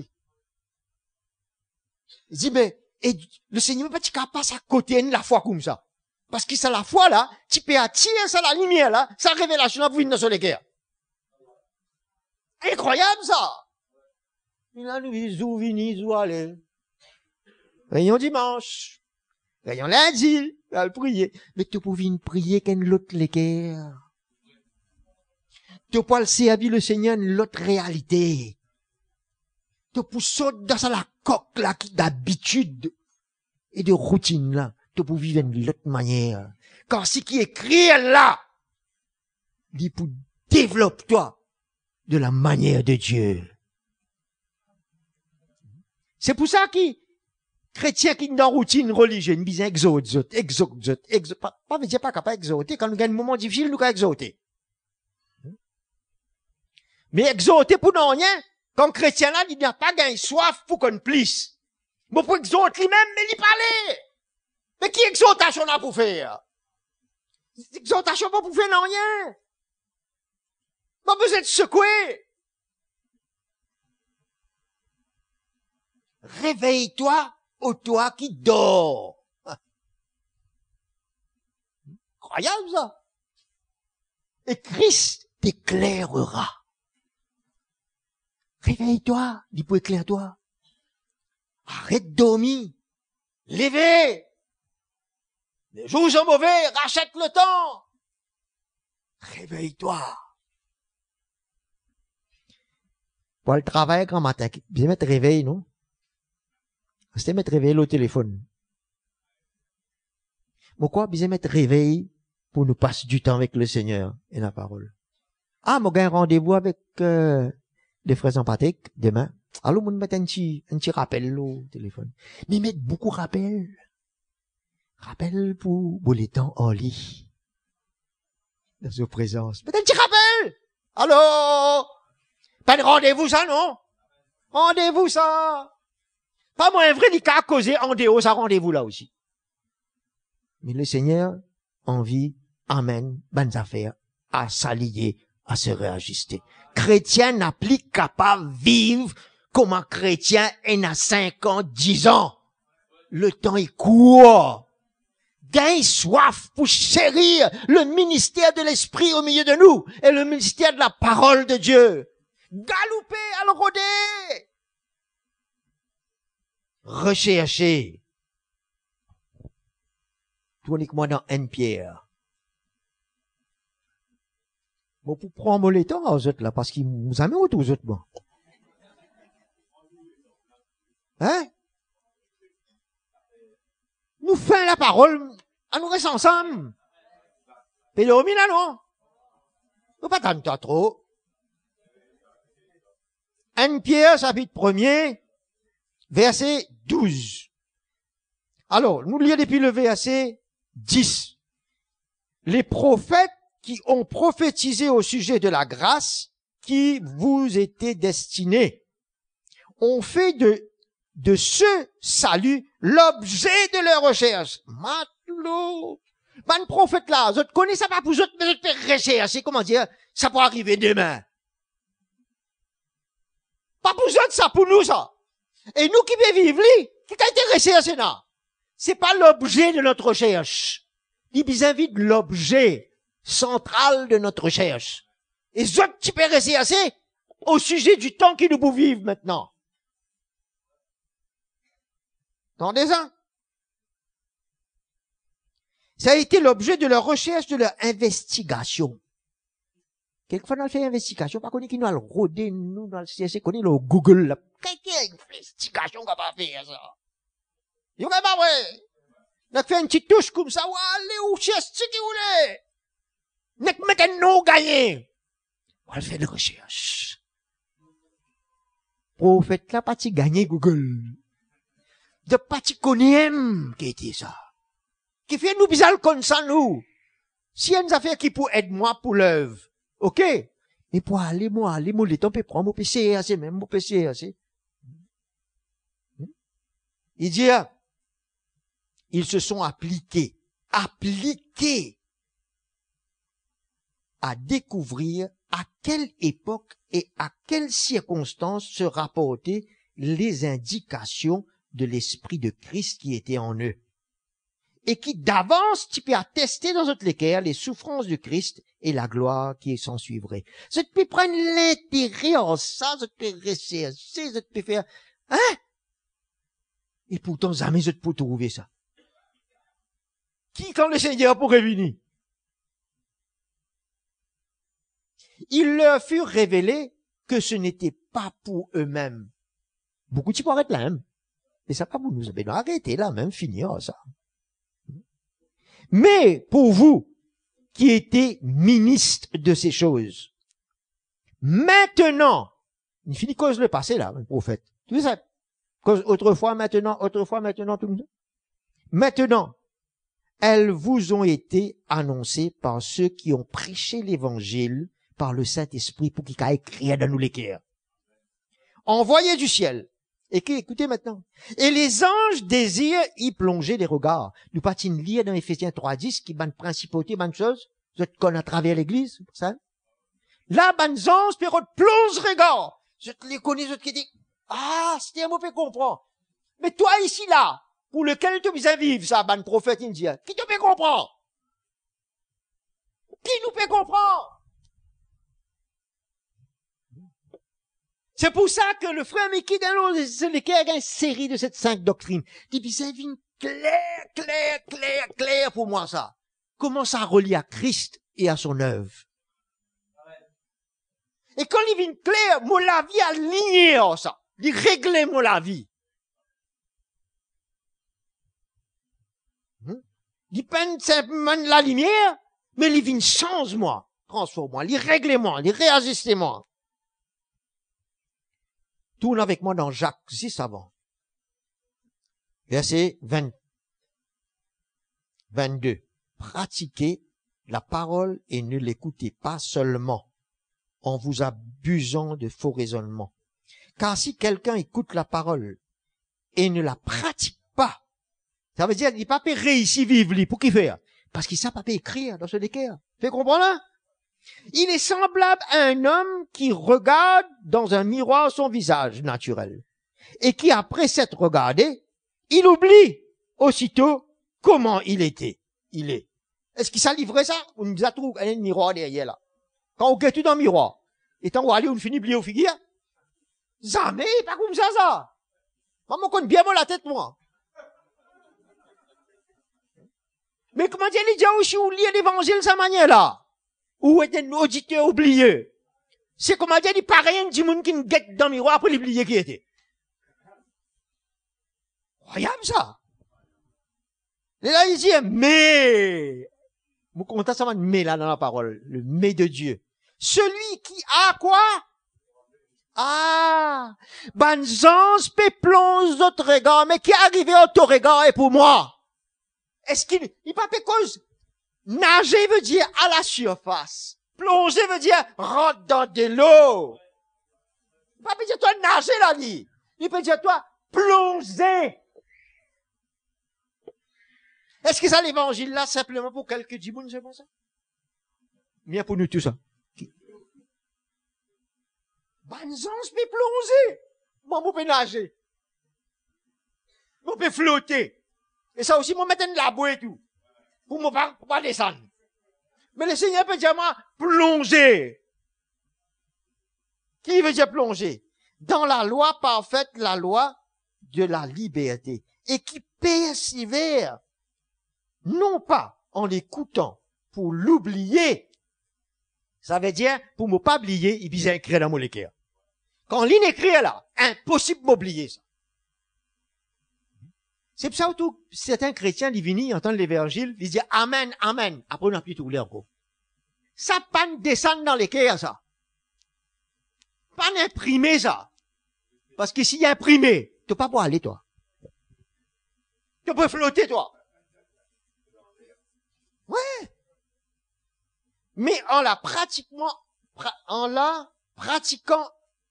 Il dit, mais, et le Seigneur pas passe à côté de la foi comme ça. Parce que c'est la foi là, tu peux attirer ça la lumière là, sa révélation là pour venir dans les guerres. Incroyable ça! Il a nous zou vini, zou aller. Réunion dimanche. Réunion lundi. Il a prier. Mais tu peux venir prier qu'un l'autre l'équerre. Tu peux le servir le Seigneur une l'autre réalité. Tu peux sauter dans la coque là, d'habitude et de routine là. Tu peux vivre d'une autre manière. Car ce qui est écrit là, dit pour développer toi de la manière de Dieu. C'est pour ça que chrétiens qui sont dans routine religieuse, ils disent exote, pas veut dire pas capable d'exoter, quand nous gagnons un moment difficile, nous pouvons exoter. Mais exoter pour non rien, comme chrétien là, il n'a pas gagné soif pour qu'on plisse. Mais pour exoter lui-même, mais il parlait. Mais qui exaltation a pour faire? Exaltation pas pour faire non rien. Pas besoin de secouer. Réveille-toi, ô toi qui dors. Incroyable ça. Et Christ t'éclairera. Réveille-toi, dis pour éclaire-toi. Arrête de dormir. Levez. Les jours sont mauvais, rachète le temps. Réveille-toi. Pour le travail grand matin, bien mettre réveil, non? C'était mettre réveil au téléphone. Pourquoi bien mettre réveil pour nous passer du temps avec le Seigneur et la parole? Ah, moi, j'ai un rendez-vous avec des frères empathiques demain. Alors, on met un petit rappel au téléphone. Mais mettre beaucoup rappel. Rappel pour les temps en lit. Dans sa présence. Mettez un petit rappel! Allô? Pas de rendez-vous, ça, non? Rendez-vous, ça! Pas moins vrai, ni qu'à causer en déo, ça rendez-vous là aussi. Mais le Seigneur envie, amène, bonnes affaires, à s'allier, à se réajuster. Chrétien n'a plus capable de vivre comme un chrétien et n'a 5 ans, 10 ans. Le temps est court. Gagne soif pour chérir le ministère de l'Esprit au milieu de nous et le ministère de la parole de Dieu. Galoupez à le rôder. Recherchez. Toniquement dans une pierre. Bon, pour prendre le temps aux autres là, parce qu'ils nous amènent aux autres, bon. Hein? Nous faisons la parole, à nous rester ensemble. Pélomina, non? Faut pas attendre trop. 1 Pierre, chapitre 1er, verset 12. Alors, nous lisons depuis le verset 10. Les prophètes qui ont prophétisé au sujet de la grâce qui vous était destinée ont fait de ce salut l'objet de leur recherche. Matelot. Man prophète là, je te connais ça pas pour vous, mais je te fais rechercher, comment dire, ça peut arriver demain. Pas pour vous, ça pour nous, ça. Et nous qui veut vivre, qui t'a intéressé à cela? C'est pas l'objet de notre recherche. Il vis-à-vis de l'objet central de notre recherche. Et ce qui peut rester assez au sujet du temps qui nous peut vivre maintenant. Entendez-en? Ça a été l'objet de leur recherche, de leur investigation. Quelquefois, on fait investigation, pas qu'on qui nous a rodé, nous, dans le CSC, qu'on est le Google, là. Quelle investigation qu'on va faire, ça? Yo, pas vrai. On a fait une petite touche comme ça, ou allez, ou cherche, ce qu'il voulait. N'est que maintenant gagné. On va faire des recherches. Prophète là, pas tu gagner Google. De pas tu connais, qui était ça. Qui fait nous bizarre comme ça, nous. Si y a une affaire qui peut aider moi pour l'œuvre, ok? Mais pour aller, le temps peut prendre mon PC, assez, même mon PC, assez. Il dit, ils se sont appliqués à découvrir à quelle époque et à quelles circonstances se rapportaient les indications de l'Esprit de Christ qui était en eux. Et qui d'avance, tu peux attester dans notre l'équerre les souffrances du Christ et la gloire qui s'en suivrait. Je peux prendre l'intérêt en ça, je peux rechercher, je peux faire, hein? Et pourtant, jamais je peux trouver ça. Qui, quand le Seigneur pourrait venir? Il leur fut révélé que ce n'était pas pour eux-mêmes. Beaucoup de arrêtent là, hein? Mais ça pas pour nous. Ben, arrêtez là, même finir ça. Mais pour vous, qui étiez ministres de ces choses, maintenant, il finit cause le passé là, le prophète. Tu sais ça? Cause autrefois, maintenant, tout le monde. Maintenant, elles vous ont été annoncées par ceux qui ont prêché l'évangile par le Saint-Esprit pour qu'il ait écrit dans nous l'équerre. Envoyé du ciel. Et qui, écoutez maintenant. Et les anges désirent y plonger les regards. Nous partons lire dans Éphésiens 3:10 qui ban principauté, ban chose. Vous êtes qu'on à travers l'église, ça. Là, ban anges, puis plonge regard. Je te les connais, je te qui dit, ah, c'était un mot fait comprendre. Mais toi, ici, là, pour lequel tu viens vivre, ça, ban prophète indien, qui te fait comprendre? Qui nous fait comprendre? C'est pour ça que le frère Mickey dans lequel a une série de cette 5 doctrines. Il dit, c'est une clair pour moi, ça. Comment ça relie à Christ et à son œuvre. Et quand il vient clair, moi la vie aligné, ça. Il réglait moi la vie. Il peint simplement la lumière, mais il vient change moi, transforme moi, il règle moi, il réajuste moi. Tourne avec moi dans Jacques 6 avant. Verset 22. Pratiquez la parole et ne l'écoutez pas seulement en vous abusant de faux raisonnements. Car si quelqu'un écoute la parole et ne la pratique pas, ça veut dire qu'il n'a pas pu réussir vivre lui. Pour qui faire? Parce qu'il ne sait pas écrire dans ce équerre. Tu comprends là? Il est semblable à un homme qui regarde dans un miroir son visage naturel et qui, après s'être regardé, il oublie aussitôt comment il était. Il est. Est-ce qu'il s'est livré ça? On nous a trouvé un miroir derrière là. Quand on guette dans le miroir, et tant qu'on allait, on finit oublier au figure. Jamais, pas comme ça. Maman connaît bien moi la tête, moi. Mais comment dire, il dit aussi, on lit l'évangile de sa manière là? Ou est un auditeur oublié? C'est comment dire, il paraît un petit monde qui nous guette dans le miroir après l'oublier qui était. Incroyable ça. Et là, il dit, mais, vous comptez ça, mais là dans la parole, le mais de Dieu. Celui qui a quoi? Ah, ban zans pe plonge d'autres regards, mais qui est arrivé au ton regard et pour moi? Est-ce il pas fait cause? Nager veut dire à la surface. Plonger veut dire rentre dans de l'eau. Il pas dire toi nager la vie. Il peut dire toi plonger. Est-ce que ça l'évangile là simplement pour quelques djibounes, c'est bon ça? Bien pour nous tout ça. Banzans peut plonger. Moi, je peux nager. Je peux flotter. Et ça aussi, moi, mettre une labo et tout. Pour ne pas descendre. Mais le Seigneur peut dire, moi, plonger. Qui veut dire plonger? Dans la loi parfaite, la loi de la liberté. Et qui persévère. Non pas en l'écoutant pour l'oublier. Ça veut dire, pour ne pas oublier, il vise à écrire dans mon cœur. Quand l'in écrit là, impossible d'oublier ça. C'est pour ça que certains chrétiens divinis entendent l'évangile, ils disent Amen, Amen. Après, on n'a plus tout encore. Ça pas descendre dans les cœurs, ça. Pas imprimer ça. Parce que s'il y a imprimé, tu peux pas pouvoir aller, toi. Tu peux flotter, toi. Ouais. Mais en la pratiquant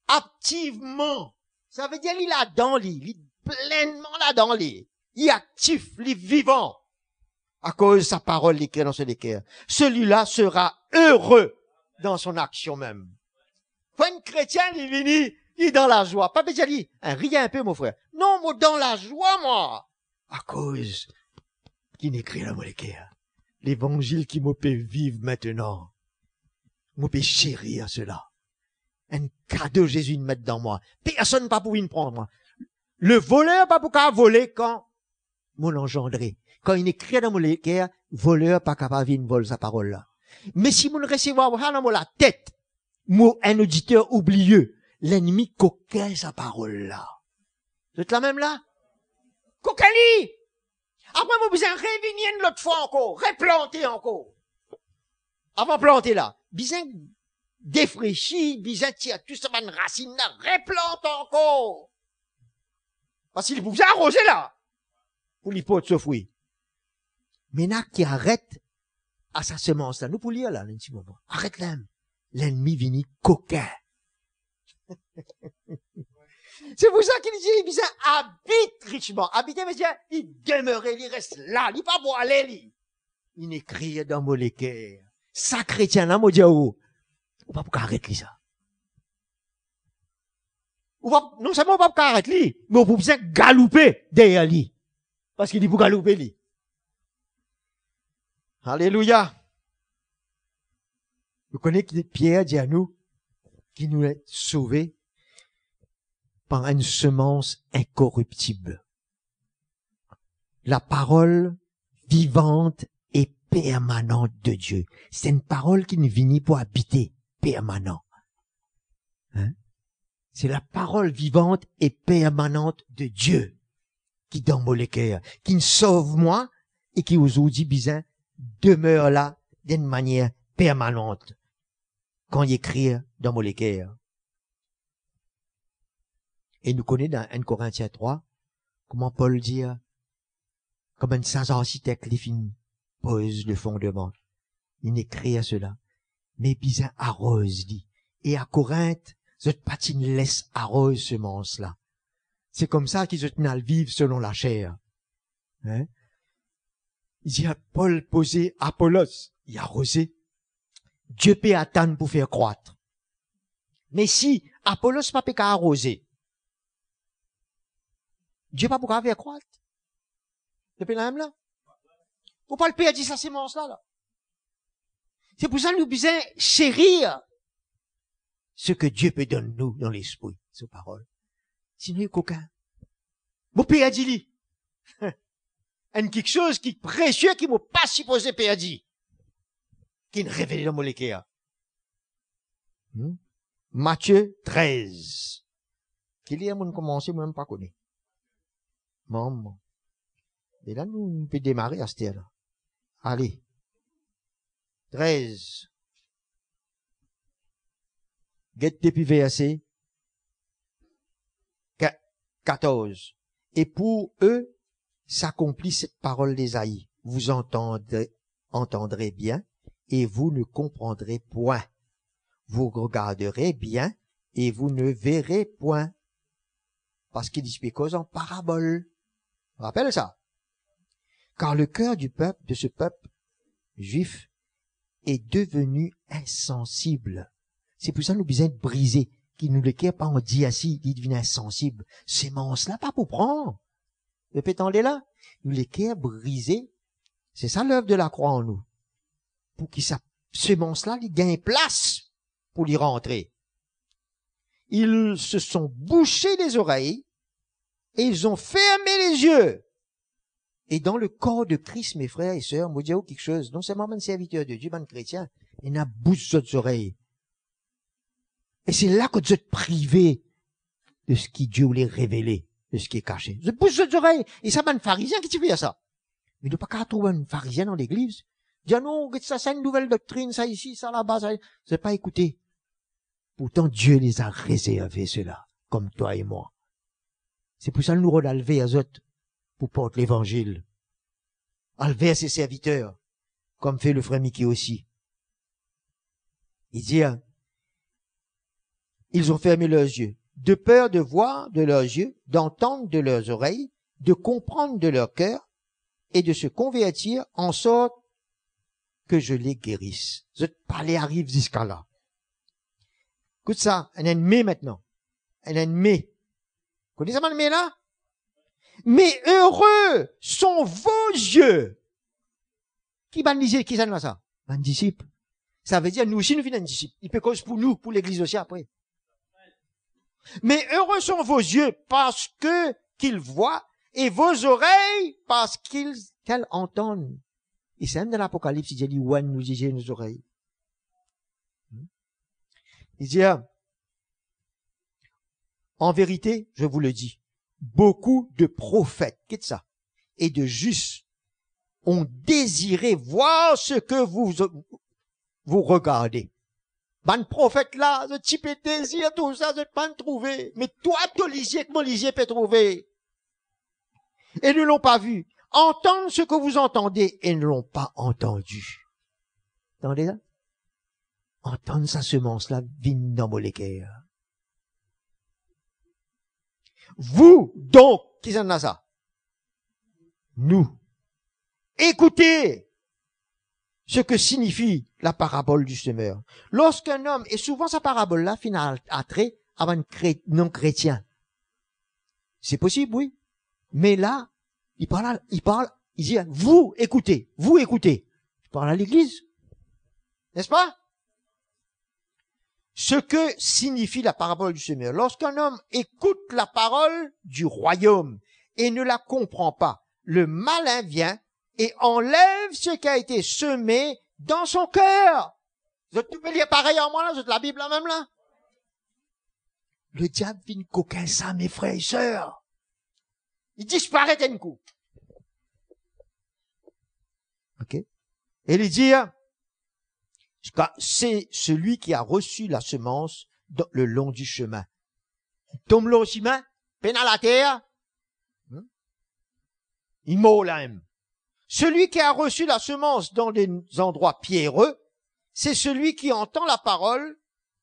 activement. Ça veut dire, il a dans lui, il est pleinement là dans lui. Il est actif, il est vivant. À cause de sa parole écrite dans ce cœur. Celui-là sera heureux dans son action même. Quand un chrétien, il est dans la joie. Pas besoin de dire, rien un peu, mon frère. Non, moi, dans la joie, moi. À cause qu'il écrit dans mon cœur. L'évangile qui me fait vivre maintenant. Me fait chérir cela. Un cadeau Jésus de mettre dans moi. Personne pas pour me prendre moi. Le voleur pas pour qu'à voler quand mon engendré. Quand il écrit dans mon cœur, voleur pas capable de voler sa parole là. Mais si mon recevoir dans la tête, un auditeur oublieux, l'ennemi coquin sa parole là. Vous êtes la même là? Coquali! Après, vous besoin revenir l'autre fois encore, replanter encore. Avant de planter là, besoin défraîchir, besoin tirer tout ça une racine là, replante encore. Parce qu'il vous arroser là, pour l'hypothèse ce fruit. Maintenant qui arrête à sa semence là, nous pour lire là, l'ennemi moment. Arrête là. L'ennemi vini coquin. C'est pour ça qu'il dit, il besoin habite richement. Habiter veut dire, il demeure, il reste là, il pas pour aller, il écrit dans mon cœur. Ça chrétien là, moi, ou pas pour arrêter ça. Ou pas, non seulement pas pour arrêter mais pour bien galouper derrière lui. Parce qu'il dit pour galouper lui. Alléluia. Vous connaissez que Pierre dit à nous, qui nous est sauvés par une semence incorruptible. La parole vivante et permanente de Dieu. C'est une parole qui ne vient pour habiter permanent. Hein? C'est la parole vivante et permanente de Dieu qui dans mon cœur, qui me sauve moi et qui aujourd'hui bizarre demeure là d'une manière permanente quand il écrit dans mon cœur. Et nous connaissons dans 1 Corinthiens 3 comment Paul dit comme un saint architecte les films pose le fondement. Il écrit à cela. Mais bizarre arrose dit. Et à Corinthe, cette patine laisse arrose semence là. C'est comme ça qu'ils ont vivre selon la chair. Hein? Il dit à Paul posé Apollos, il a arrosé. Dieu peut attendre pour faire croître. Mais si Apollos pas peut arroser, Dieu pas pour faire croître. Depuis la même là. Faut pas le perdre sa sémence là. C'est pour ça que nous besoin chérir ce que Dieu peut donner nous dans l'esprit, ces paroles. Sinon, il y a coquin. Mon père dit, quelque chose qui est précieux, qui m'a pas supposé perdre. Qui est révélé dans mon cœur. Matthieu 13. Qui lit à mon commencer, moi même pas connu. Maman. Et là, nous, on peut démarrer à cette heure-là. Allez. 13. Guette depuis verset 14. Et pour eux, s'accomplit cette parole d'Ésaïe. Vous entendrez bien, et vous ne comprendrez point. Vous regarderez bien, et vous ne verrez point. Parce qu'il dit cause en parabole. Rappelle ça. Car le cœur du peuple, de ce peuple juif, est devenu insensible. C'est pour ça que nous besoin de briser, qui nous le quiert pas en dit assis, il devient insensible. Sémence là, pas pour prendre. Répétons-les là. Nous les quiert briser. C'est ça l'œuvre de la croix en nous. Pour que ça, sémence là, il gagne place pour y rentrer. Ils se sont bouchés les oreilles et ils ont fermé les yeux. Et dans le corps de Christ, mes frères et sœurs, moi, je dis quelque chose, non seulement un serviteur de Dieu, un chrétien, il a bouché les oreilles. Et c'est là que vous êtes privés de ce qui Dieu voulait révéler, de ce qui est caché. Vous êtes bouché les oreilles. Et ça, un pharisien qui te fait ça. Mais il ne peut pas trouver un pharisien dans l'église. Dire non, ça, c'est une nouvelle doctrine, ça ici, ça là-bas, ça. Vous n'avez pas écouté. Pourtant, Dieu les a réservés, ceux-là, comme toi et moi. C'est pour ça que nous relevons à autres pour porter l'évangile. Alver ses serviteurs, comme fait le frère Mickey aussi. Il dit, ils ont fermé leurs yeux, de peur de voir de leurs yeux, d'entendre de leurs oreilles, de comprendre de leur cœur, et de se convertir en sorte que je les guérisse. Je parler arrive jusqu'à là. Écoute ça, un ennemi maintenant. Un ennemi. Connaissez ça, ennemi là? Mais heureux sont vos yeux. Qui bandisait, qui s'en va ça? Un disciple. Ça veut dire, nous aussi, nous finissons un disciple. Il peut cause pour nous, pour l'église aussi après. Mais heureux sont vos yeux parce que qu'ils voient et vos oreilles parce qu'elles entendent. Et c'est même dans l'Apocalypse, il dit, ouais, nous disait nos oreilles. Il dit, en vérité, je vous le dis, beaucoup de prophètes, qu'est-ce ça, et de justes ont désiré voir ce que vous regardez. Ben, prophète là, ce type de désir, tout ça, je ne pas trouver. Mais toi, ton lisier, que mon lisier peut trouver. Et ne l'ont pas vu. Entendre ce que vous entendez et ne l'ont pas entendu. Entendez ça? Entendre sa semence-là, vient dans mon équerre. Vous, donc, qui en a ça? Nous. Écoutez ce que signifie la parabole du semeur. Lorsqu'un homme, et souvent sa parabole-là, finit à trait avant un non-chrétien. C'est possible, oui. Mais là, il dit, vous écoutez. Il parle à l'église. N'est-ce pas? Ce que signifie la parabole du semeur. Lorsqu'un homme écoute la parole du royaume et ne la comprend pas, le malin vient et enlève ce qui a été semé dans son cœur. Vous pouvez lire pareil en moi là, vous êtes la Bible là même là. Le diable vient coquin ça, mes frères et sœurs. Il disparaît d'un coup. Ok? Et il dit, c'est celui qui a reçu la semence le long du chemin. Il tombe là au chemin, peine à la terre, il meurt là même. Celui qui a reçu la semence dans des endroits pierreux, c'est celui qui entend la parole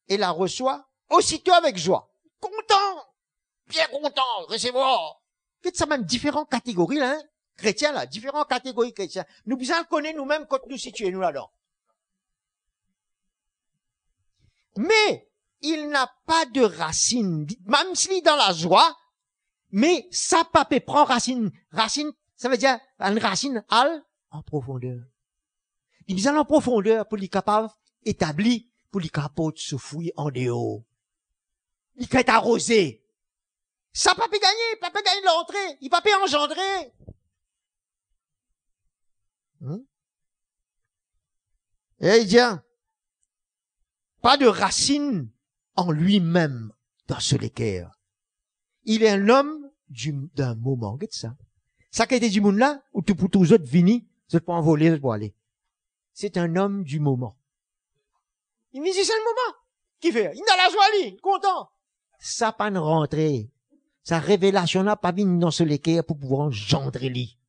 et la reçoit aussitôt avec joie. Content, bien content, recevoir. C'est ça même différentes catégories là, hein? Chrétiens là, différentes catégories chrétiens. Nous besoin de connaître nous-mêmes quand nous situons nous là-dedans. Mais il n'a pas de racine, même s'il est dans la joie, mais sa papé prend racine. Racine, ça veut dire une racine en profondeur. Il besoin en profondeur pour les capable établir, pour les capotes se fouiller en dehors. Il peut être arrosé. Ça pas peut gagner, pas peut gagner l'entrée, il pas peut engendrer. Et il dit, pas de racine en lui-même dans ce l'équerre. Il est l'homme d'un moment. Regarde ça. Ça qui a été du monde là, où tout pour tous les autres vini, vous pas envoler, vous pas aller. C'est un homme du moment. Il me dit, c'est le moment. Qui fait? Il a la joie, lui, content. Ça pas ne rentrer. Sa révélation n'a pas venu dans ce léquer pour pouvoir engendrer lui.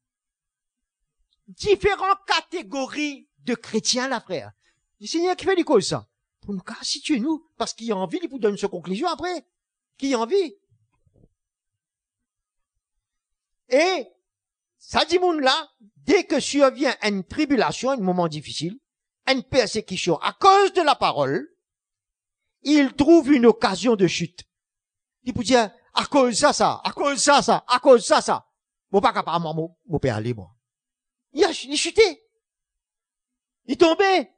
Différentes catégories de chrétiens, là, frère. Le Seigneur qui fait des causes, ça. Pour nous situer, nous, parce qu'il a envie, il vous donne sa conclusion après. Qui a envie. Et, ça dit, moun là, dès que survient une tribulation, un moment difficile, une persécution à cause de la parole, il trouve une occasion de chute. Il peut dire, à cause de ça, à cause de ça, à cause de ça. Bon, pas capable, mon père, aller, moi. Il a chuté. Il est tombé.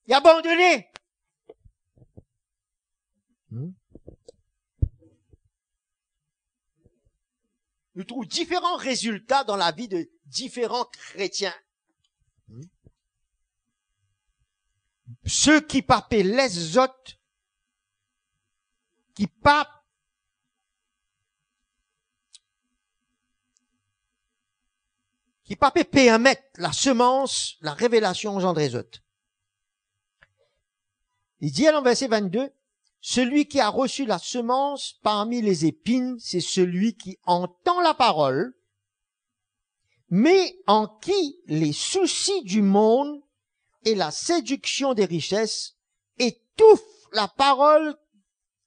Il a abandonné. Nous trouvons différents résultats dans la vie de différents chrétiens. Ceux qui papaient les autres, qui permettre la semence, la révélation engendre les autres. Il dit dans verset 22, celui qui a reçu la semence parmi les épines, c'est celui qui entend la parole, mais en qui les soucis du monde et la séduction des richesses étouffent la parole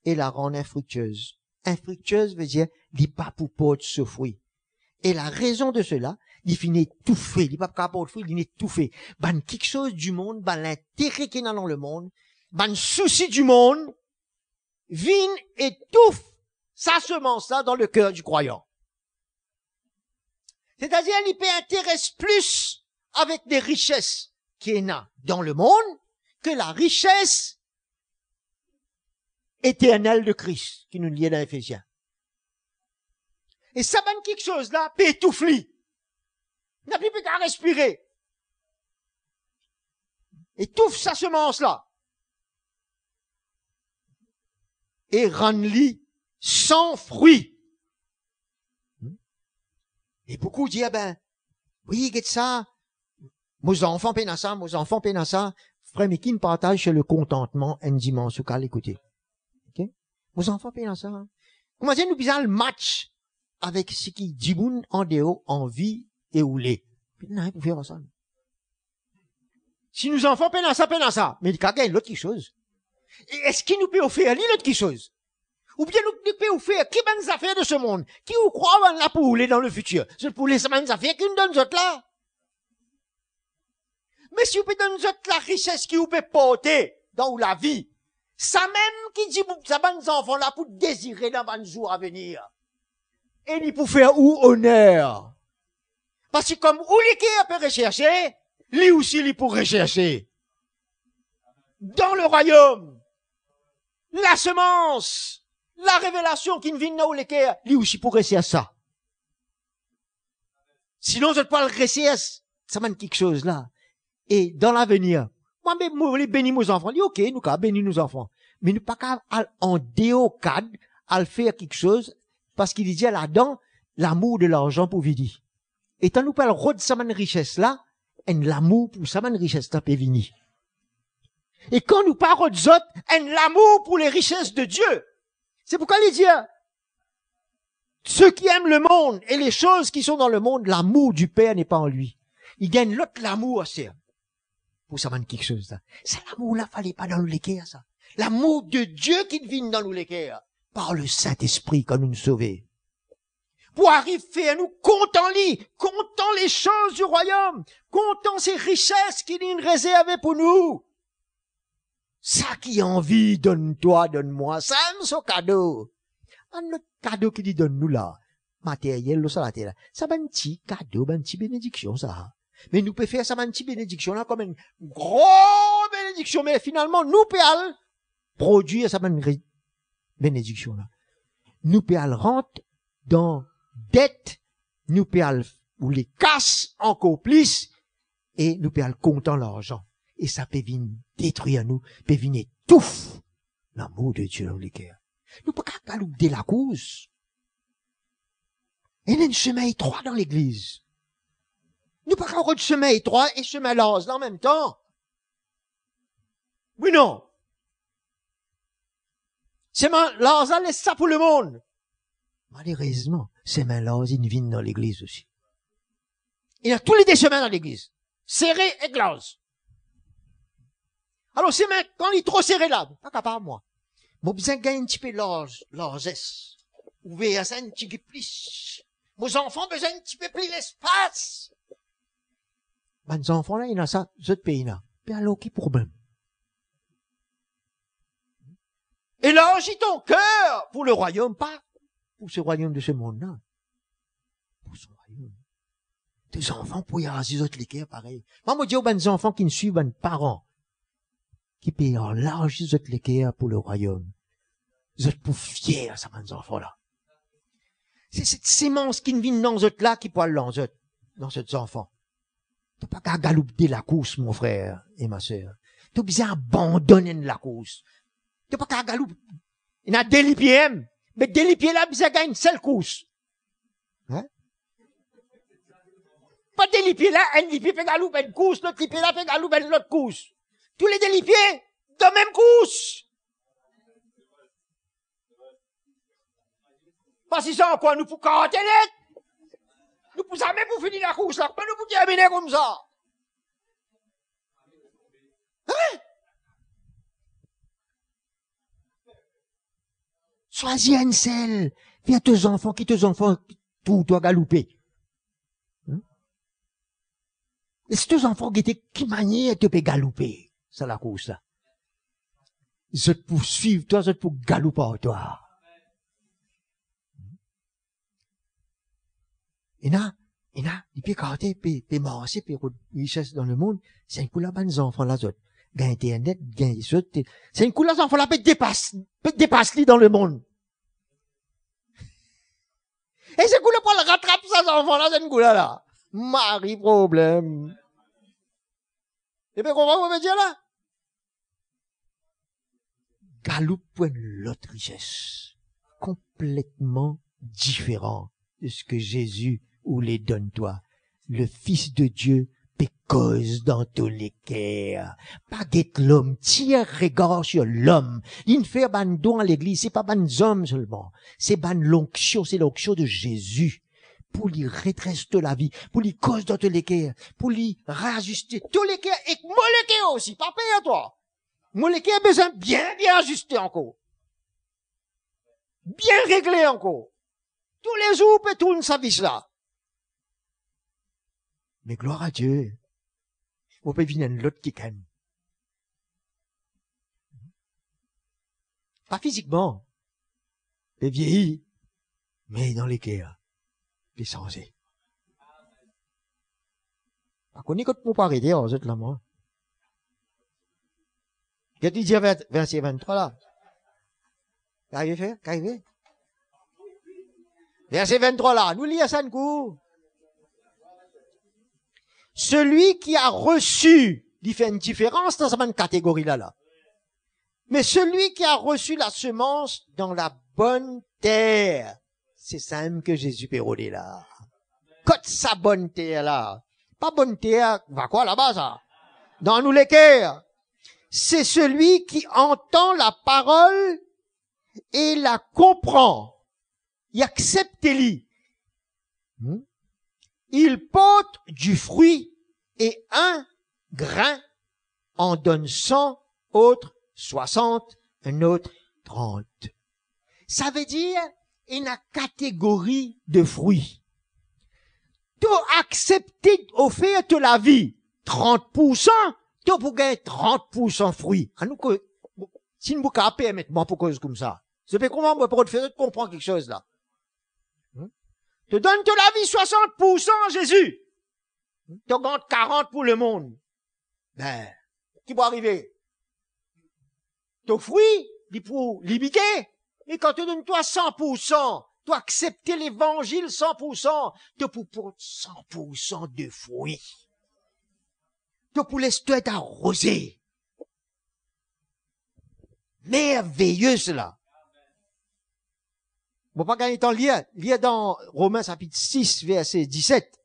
et la rendent infructueuse. Infructueuse veut dire, il pas pour porter ce fruit. Et la raison de cela, il finit étouffé, il pas pour porter fruit, il est étouffé. Ben, quelque chose du monde, ben, l'intérêt qu'il y a dans le monde, ben, souci du monde, vient étouffe sa semence-là dans le cœur du croyant. C'est-à-dire, il intéresse plus avec des richesses qu'il y a dans le monde que la richesse éternelle de Christ qui nous lie dans Éphésiens. Et ça ben quelque chose là, peut étouffer. Il n'a plus qu'à respirer. Étouffe sa semence là. Et rend-lui sans fruit. Et beaucoup disent, oui, qu'est-ce ça? Mes enfants peinent ça, mes enfants peinent ça. Frère, mais qui ne partage le contentement un dimanche au cas l'écouter? Ok? Mes enfants peinent ça. Comment dire, nous faisons le match avec ce qui dit en dehors, en vie et ou lait. Non, pour faire ça. Si nos enfants peinent ça, mais il y a l'autre chose. Et est-ce qu'il nous peut offrir l'autre chose? Ou bien nous peut offrir qui bonnes affaires de ce monde? Qui ou croit là pour aller dans le futur? C'est pour les bonnes affaires qui nous donnent autres là. Mais si vous pouvez donner autres la richesse qui vous peut porter dans la vie, ça même qui dit pour ça bonnes enfants là pour désirer dans un jour à venir. Et ni pour faire ou honneur. Parce que comme où les qui peut rechercher, lui aussi lui pour rechercher. Dans le royaume, la semence, la révélation qui ne vient dans l'équerre, lui aussi pour rester à ça. Sinon, je ne peux pas le rester à ça mène quelque chose là. Et dans l'avenir, moi, je voulais bénir mes enfants. Il dit, ok, nous, qu'à bénir nos enfants. Mais nous pas qu'à, en déocade, à faire quelque chose, parce qu'il dit là-dedans, l'amour de l'argent pour vivre. Et tant nous parlons de sa richesse là, et l'amour pour sa richesse là peut venir. Et quand nous parlons de autres, l'amour pour les richesses de Dieu. C'est pourquoi il dit, ceux qui aiment le monde et les choses qui sont dans le monde, l'amour du Père n'est pas en lui. Il gagne l'autre l'amour aussi. Pour ça quelque chose là. C'est l'amour là, fallait pas dans nous l'équerre, ça. L'amour de Dieu qui vient dans nous l'équerre. Par le Saint-Esprit quand nous sauver. Pour arriver à nous comptant les choses du royaume, comptant ces richesses qu'il nous réservé pour nous. Ça qui a envie, donne-toi, donne-moi, ça aime son cadeau. Un autre cadeau qui dit donne-nous là, matériel, là, ça la terre. Ça un petit cadeau, une petite bénédiction, ça. Mais nous pouvons faire ça, une petite bénédiction là, comme une grosse bénédiction, mais finalement, nous pouvons produire ça, une bénédiction là. Nous pouvons rentrer dans dette, nous pouvons ou les casse encore plus, et nous pouvons compter l'argent. Et ça peut venir détruire nous, peut venir étouffer l'amour de Dieu dans les cœurs. Nous ne pouvons pas galouper la cause. Il y a un chemin étroit dans l'église. Nous ne pouvons pas avoir un chemin étroit et chemin large, là, en même temps. Oui, non. C'est l'argent, laisse ça pour le monde. Malheureusement, ces mains-là, ils viennent dans l'église aussi. Il y a tous les deux chemins dans l'église. Serré et glace. Alors, ces mains, quand il est trop serré là, pas capable, moi. Mon besoin de gagner un petit peu l'argesse. Ouvrir ça un petit peu plus. Mes enfants besoin un petit peu plus l'espace. Ben, les enfants là, ils ont ça, ce pays-là. Puis alors, qui problème? Élargis ton cœur pour le royaume, pas pour ce royaume de ce monde-là. Pour son royaume. Tes enfants, pour y avoir des autres liqueurs, pareil. Moi, je dis aux ben enfants qui ne suivent ben parents, qui payent en large les autres liqueurs pour le royaume. Vous êtes pour fiers, ça, ben enfants-là. C'est cette sémence qui ne vient dans les autres là, qui poil dans ces enfants. T'as pas qu'à galouper la course, mon frère et ma sœur. T'as besoin d'abandonner la course. T'as pas qu'à galouper. Il y a des lipiers, mais des lipiers là, besoin gagner une seule course. Hein? Pas des lipiers là, un lipier fait galouper une course, l'autre lipier là fait galouper une autre course. Tous les délipiers, dans la même course. Parce que ça, quoi, nous pour 40 lettres. Nous pour jamais pour finir la course, là. Pas nous pour terminer comme ça. Hein? Choisis un seul. Viens tes enfants, tout doit galouper. Hein? Et si tes enfants qui manient, te peut galouper. C'est la course, là. Je te poursuivre, toi, je te pour galouper, toi. Il puis quartier, puis marcher, puis richesse dans le monde, c'est un coup là, ben, les enfants là, autres. Gain Internet, gain les autres. C'est un coup là, les enfants là, peut dépasse-les dans le monde. Et c'est un coup là, pour le rattraper, ces enfants là, c'est un coup là. Marie problème. Et puis, comment vous me dire là? Galoupe pour l'autre richesse. Complètement différent de ce que Jésus ou les donne toi. Le Fils de Dieu pécose dans tous les cœurs. Pas guette l'homme, tire regard sur l'homme. Il ne fait ban don à l'église, c'est pas ban hommes seulement. C'est ban l'onction, c'est l'onction de Jésus. Pour lui redresser de la vie, pour lui cause dans tous les cœurs, pour lui réajuster tous les cœurs et moi les cœurs aussi, pas payer à toi. Moi les cœurs besoin bien ajusté encore. Bien réglé encore. Tous les jours, peut tourner sa vie là. Mais gloire à Dieu. On peut venir l'autre qui canne. Pas physiquement. Il vieillit. Mais dans les cœurs. Il est changé. Pas connu quand on peut arrêter, en fait, là, moi. Qu'est-ce que tu dis verset 23, là? Qu'arrive? Verset 23, là. Nous lisons ça un coup. Celui qui a reçu, il fait une différence dans cette catégorie là. Mais celui qui a reçu la semence dans la bonne terre, c'est ça même que Jésus pérodé là. Côte sa bonne terre là. Pas bonne terre, va quoi là-bas ça? Dans nous les cœurs. C'est celui qui entend la parole et la comprend. Il accepte l'y. Il porte du fruit et un grain en donne 100, autre 60, un autre 30. Ça veut dire une catégorie de fruits. Tu acceptes offert de la vie 30%, tu pour gagner 30% fruits. Si nous pouvons permettre moi pour cause comme ça. Ça fait comment moi pour te faire comprendre quelque chose là? Te donne de la vie 60%, Jésus. Te donne 40 pour le monde. Ben, qui va arriver? Ton fruit, il pour limiter. Et quand tu donnes toi 100%, tu acceptes l'évangile 100%, tu pour 100% de fruits. Tu pour laisser être arrosé. Merveilleux cela. Bon, pas gagner temps lire dans Romains chapitre 6, verset 17.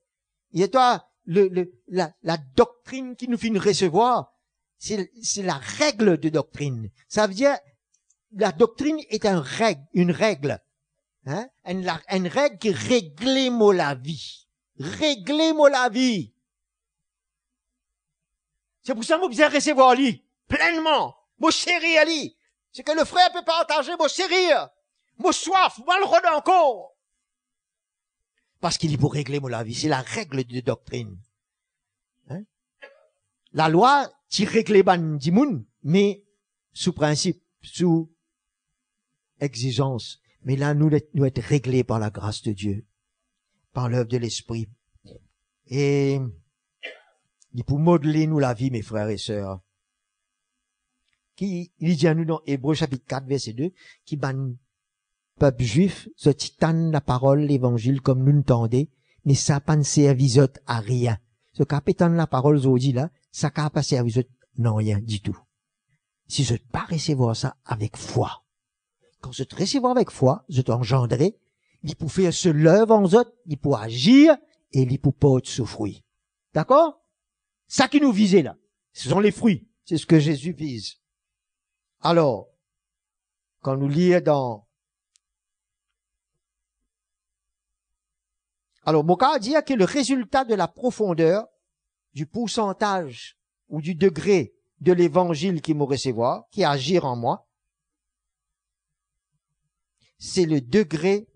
Il y a toi, la doctrine qui nous fait recevoir, c'est la règle de doctrine. Ça veut dire, la doctrine est une règle. Hein? Une règle qui règle moi la vie. Régler moi la vie. C'est pour ça que vous besoin recevoir lui. Pleinement. Moi chéri à lui. C'est que le frère peut partager moi chéri. Moi soif, moi le rôde encore. Parce qu'il est pour régler moi la vie. C'est la règle de doctrine. Hein? La loi, tu règles ban du monde, mais sous principe, sous exigence. Mais là, nous être réglés par la grâce de Dieu, par l'œuvre de l'Esprit. Et il pour modeler nous la vie, mes frères et sœurs. Il dit à nous dans Hébreux chapitre 4, verset 2, qui ban peuple juif, se titane la parole, l'évangile, comme nous l'entendez, mais ça pas servi à rien. Ce capitaine la parole, aujourd'hui là, ça n'a pas servi non rien du tout. Si je pas recevoir ça avec foi. Quand je te recevoir avec foi, je t'engendrai, il pour faire ce l'œuvre en autres, il pour agir, et il pour pas te souffrir. D'accord? Ça qui nous visait là. Ce sont les fruits. C'est ce que Jésus vise. Alors, quand nous lisons dans... Alors, mon cas dit que le résultat de la profondeur, du pourcentage ou du degré de l'évangile qui me recevoir, qui agir en moi, c'est le degré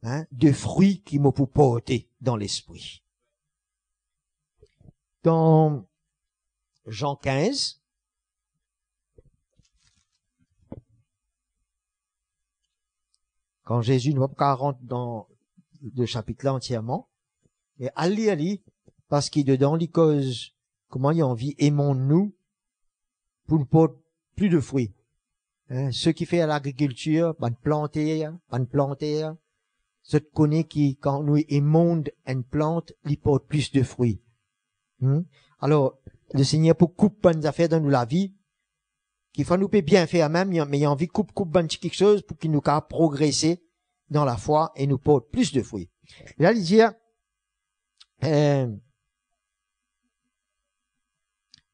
de fruits qui m'a porté dans l'esprit. Dans Jean 15, quand Jésus ne va pas rentrer dans le chapitre-là entièrement, mais allez, parce qu'il dedans, il cause comment il y a envie, aimons-nous pour ne pas plus de fruits. Hein, ceux qui font l'agriculture, van planter. Ceux qui connaissent qui, quand nous aimons une plante, ils portent plus de fruits. Alors, le Seigneur pour couper bonnes affaires dans nous la vie, qu'il faut nous bien faire même, mais il a envie de couper quelque chose pour qu'il nous puisse progresser dans la foi et nous porte plus de fruits. Et là, il dit,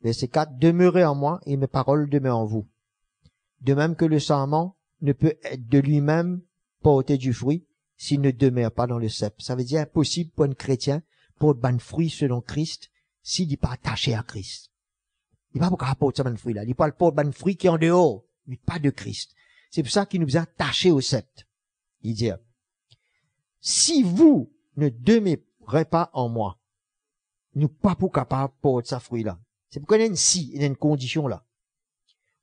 verset 4, demeurez en moi et mes paroles demeurent en vous. De même que le sarment ne peut être de lui-même porter du fruit s'il ne demeure pas dans le cep. Ça veut dire impossible pour un chrétien porter ban fruit selon Christ s'il n'est pas attaché à Christ. Il n'est pas pour porter ce ban fruit là. Il n'est pas le porter ban fruit qui est en dehors, mais pas de Christ. C'est pour ça qu'il nous a attachés au sceptre. Il dit, si vous ne demeurez pas en moi, nous pas pour capable porter ce fruit là. C'est pour qu'on ait il y a une condition là.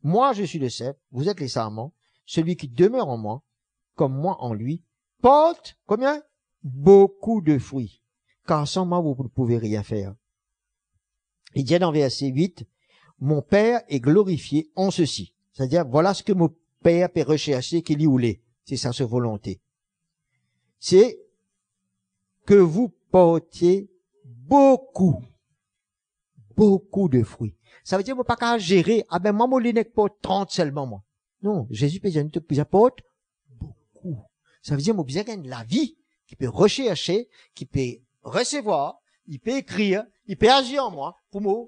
Moi, je suis le cep, vous êtes les sarments, celui qui demeure en moi, comme moi en lui, porte, combien? Beaucoup de fruits. Car sans moi, vous ne pouvez rien faire. Il dit dans verset 8, mon Père est glorifié en ceci. C'est-à-dire, voilà ce que mon Père peut rechercher qu'il y oulait. C'est sa volonté. C'est que vous portiez beaucoup de fruits. Ça veut dire, moi, pas qu'à gérer, ah ben, moi, mon n'est pas 30 seulement, moi. Non, Jésus peut dire, tu apportes beaucoup. Ça veut dire, moi, besoin de la vie, qui peut rechercher, qui peut recevoir, il peut écrire, il peut agir en moi, pour moi,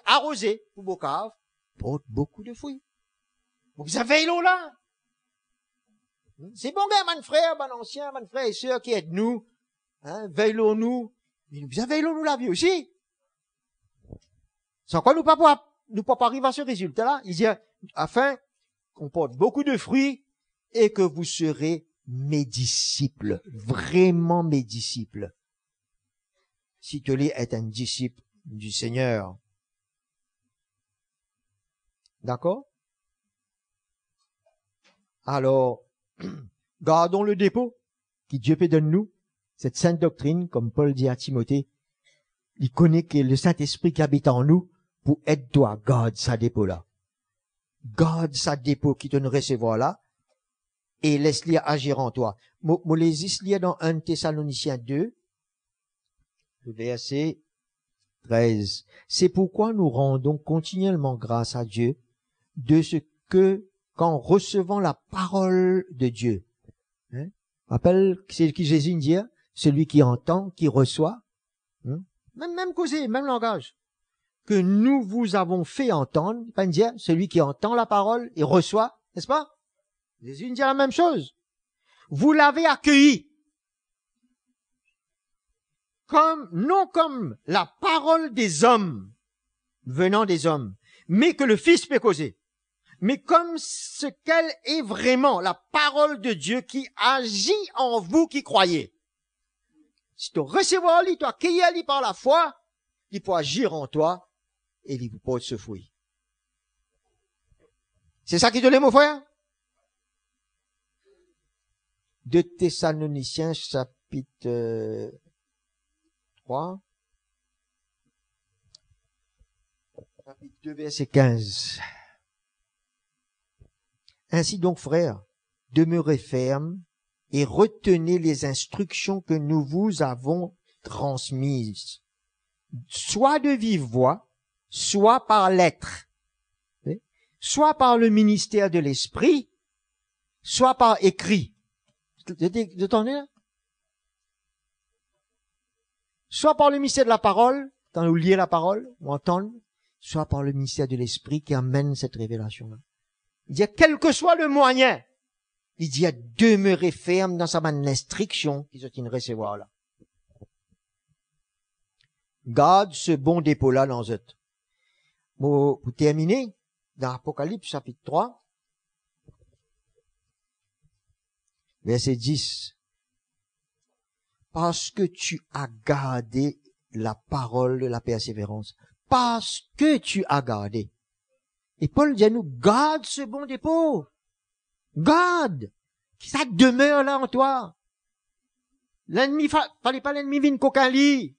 arroser, pour mon cave, porte beaucoup de fruits. Vous avez l'eau là. C'est bon, gars, mon frère, mon ancien, mon frère et sœur qui aident nous, veillons-nous. Mais nous avez l'eau, la vie aussi. Sans quoi nous pas arriver à ce résultat-là. Il dit, afin qu'on porte beaucoup de fruits et que vous serez mes disciples. Vraiment mes disciples. Si tu est un disciple du Seigneur. D'accord? Alors, gardons le dépôt que Dieu peut donner nous, cette sainte doctrine, comme Paul dit à Timothée. Il connaît que le Saint-Esprit qui habite en nous, pour être toi, garde sa dépôt là. Garde sa dépôt qui te ne recevoir là, et laisse-le agir en toi. Moi, les isliens dans 1 Thessaloniciens 2, le verset 13. C'est pourquoi nous rendons continuellement grâce à Dieu de ce que, qu'en recevant la parole de Dieu, rappelle, c'est ce que Jésus dit, celui qui entend, qui reçoit, même causé, même langage, que nous vous avons fait entendre, pas dire, celui qui entend la parole et reçoit, n'est-ce pas? Jésus dit la même chose. Vous l'avez accueilli non comme la parole des hommes, venant des hommes, mais que le Fils peut causer, mais comme ce qu'elle est vraiment, la parole de Dieu qui agit en vous qui croyez. Si tu recevoir lui, tu accueillir lui par la foi, il peut agir en toi et il peut se fruit. C'est ça qui te l'est, mon frère? 2 Thessaloniciens, chapitre 3. Chapitre 2, verset 15. Ainsi donc, frères, demeurez fermes et retenez les instructions que nous vous avons transmises, soit de vive voix, soit par lettre, soit par le ministère de l'Esprit, soit par écrit. De ton nez, là? Soit par le ministère de la parole, quand vous liez la parole, ou entendre, soit par le ministère de l'Esprit qui amène cette révélation-là. Il dit, quel que soit le moyen, il dit, demeurer ferme dans sa manne l'instruction qu'ils ont recevoir là. Garde ce bon dépôt-là dans eux. Pour terminer, dans Apocalypse chapitre 3, verset 10. Parce que tu as gardé la parole de la persévérance. Parce que tu as gardé. Et Paul dit à nous, garde ce bon dépôt. Garde. Ça demeure là en toi. L'ennemi, fallait pas l'ennemi vienne qu'aucun lit.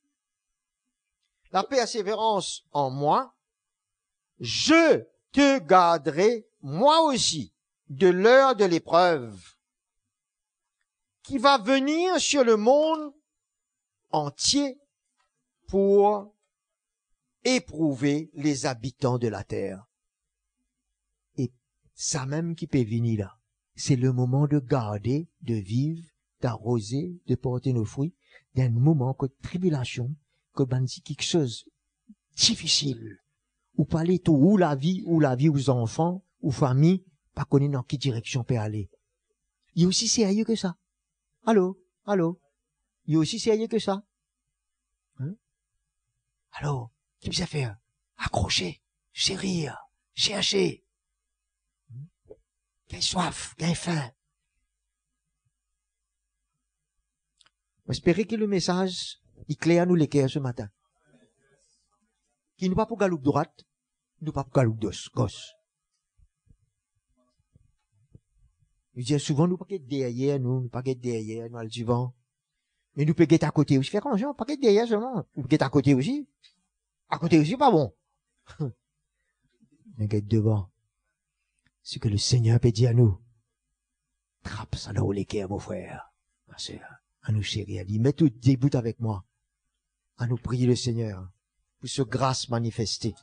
La persévérance en moi, je te garderai, moi aussi, de l'heure de l'épreuve qui va venir sur le monde entier pour éprouver les habitants de la terre. Et ça même qui peut venir là, c'est le moment de garder, de vivre, d'arroser, de porter nos fruits, d'un moment que tribulation, que ben si quelque chose difficile, ou parler tout, ou la vie aux enfants, ou famille, pas connaître dans quelle direction peut aller. Il est aussi sérieux que ça. Allô? Il est aussi sérieux que ça. Hein? Alors, qu'est-ce que ça fait? Accrocher, chérir, chercher. Quelle soif, quelle faim. J'espère que le message éclaire nous l'éclaire ce matin. Qui nous pas pour galoupe droite, nous pas pour galoupe gauche. Je dis souvent, nous pas être derrière nous pas être derrière nous, du vent. Mais nous peut être à côté aussi. Fait comment, genre, pas être derrière seulement. Nous peut être à côté aussi. À côté aussi, pas bon. Mais être devant. Ce que le Seigneur peut dire à nous. Trappe ça là où l'équerre, mon frère. Ma sœur. À nous chérir. À dit, mets tout debout avec moi. À nous prier le Seigneur. Pour ce grâce manifestée.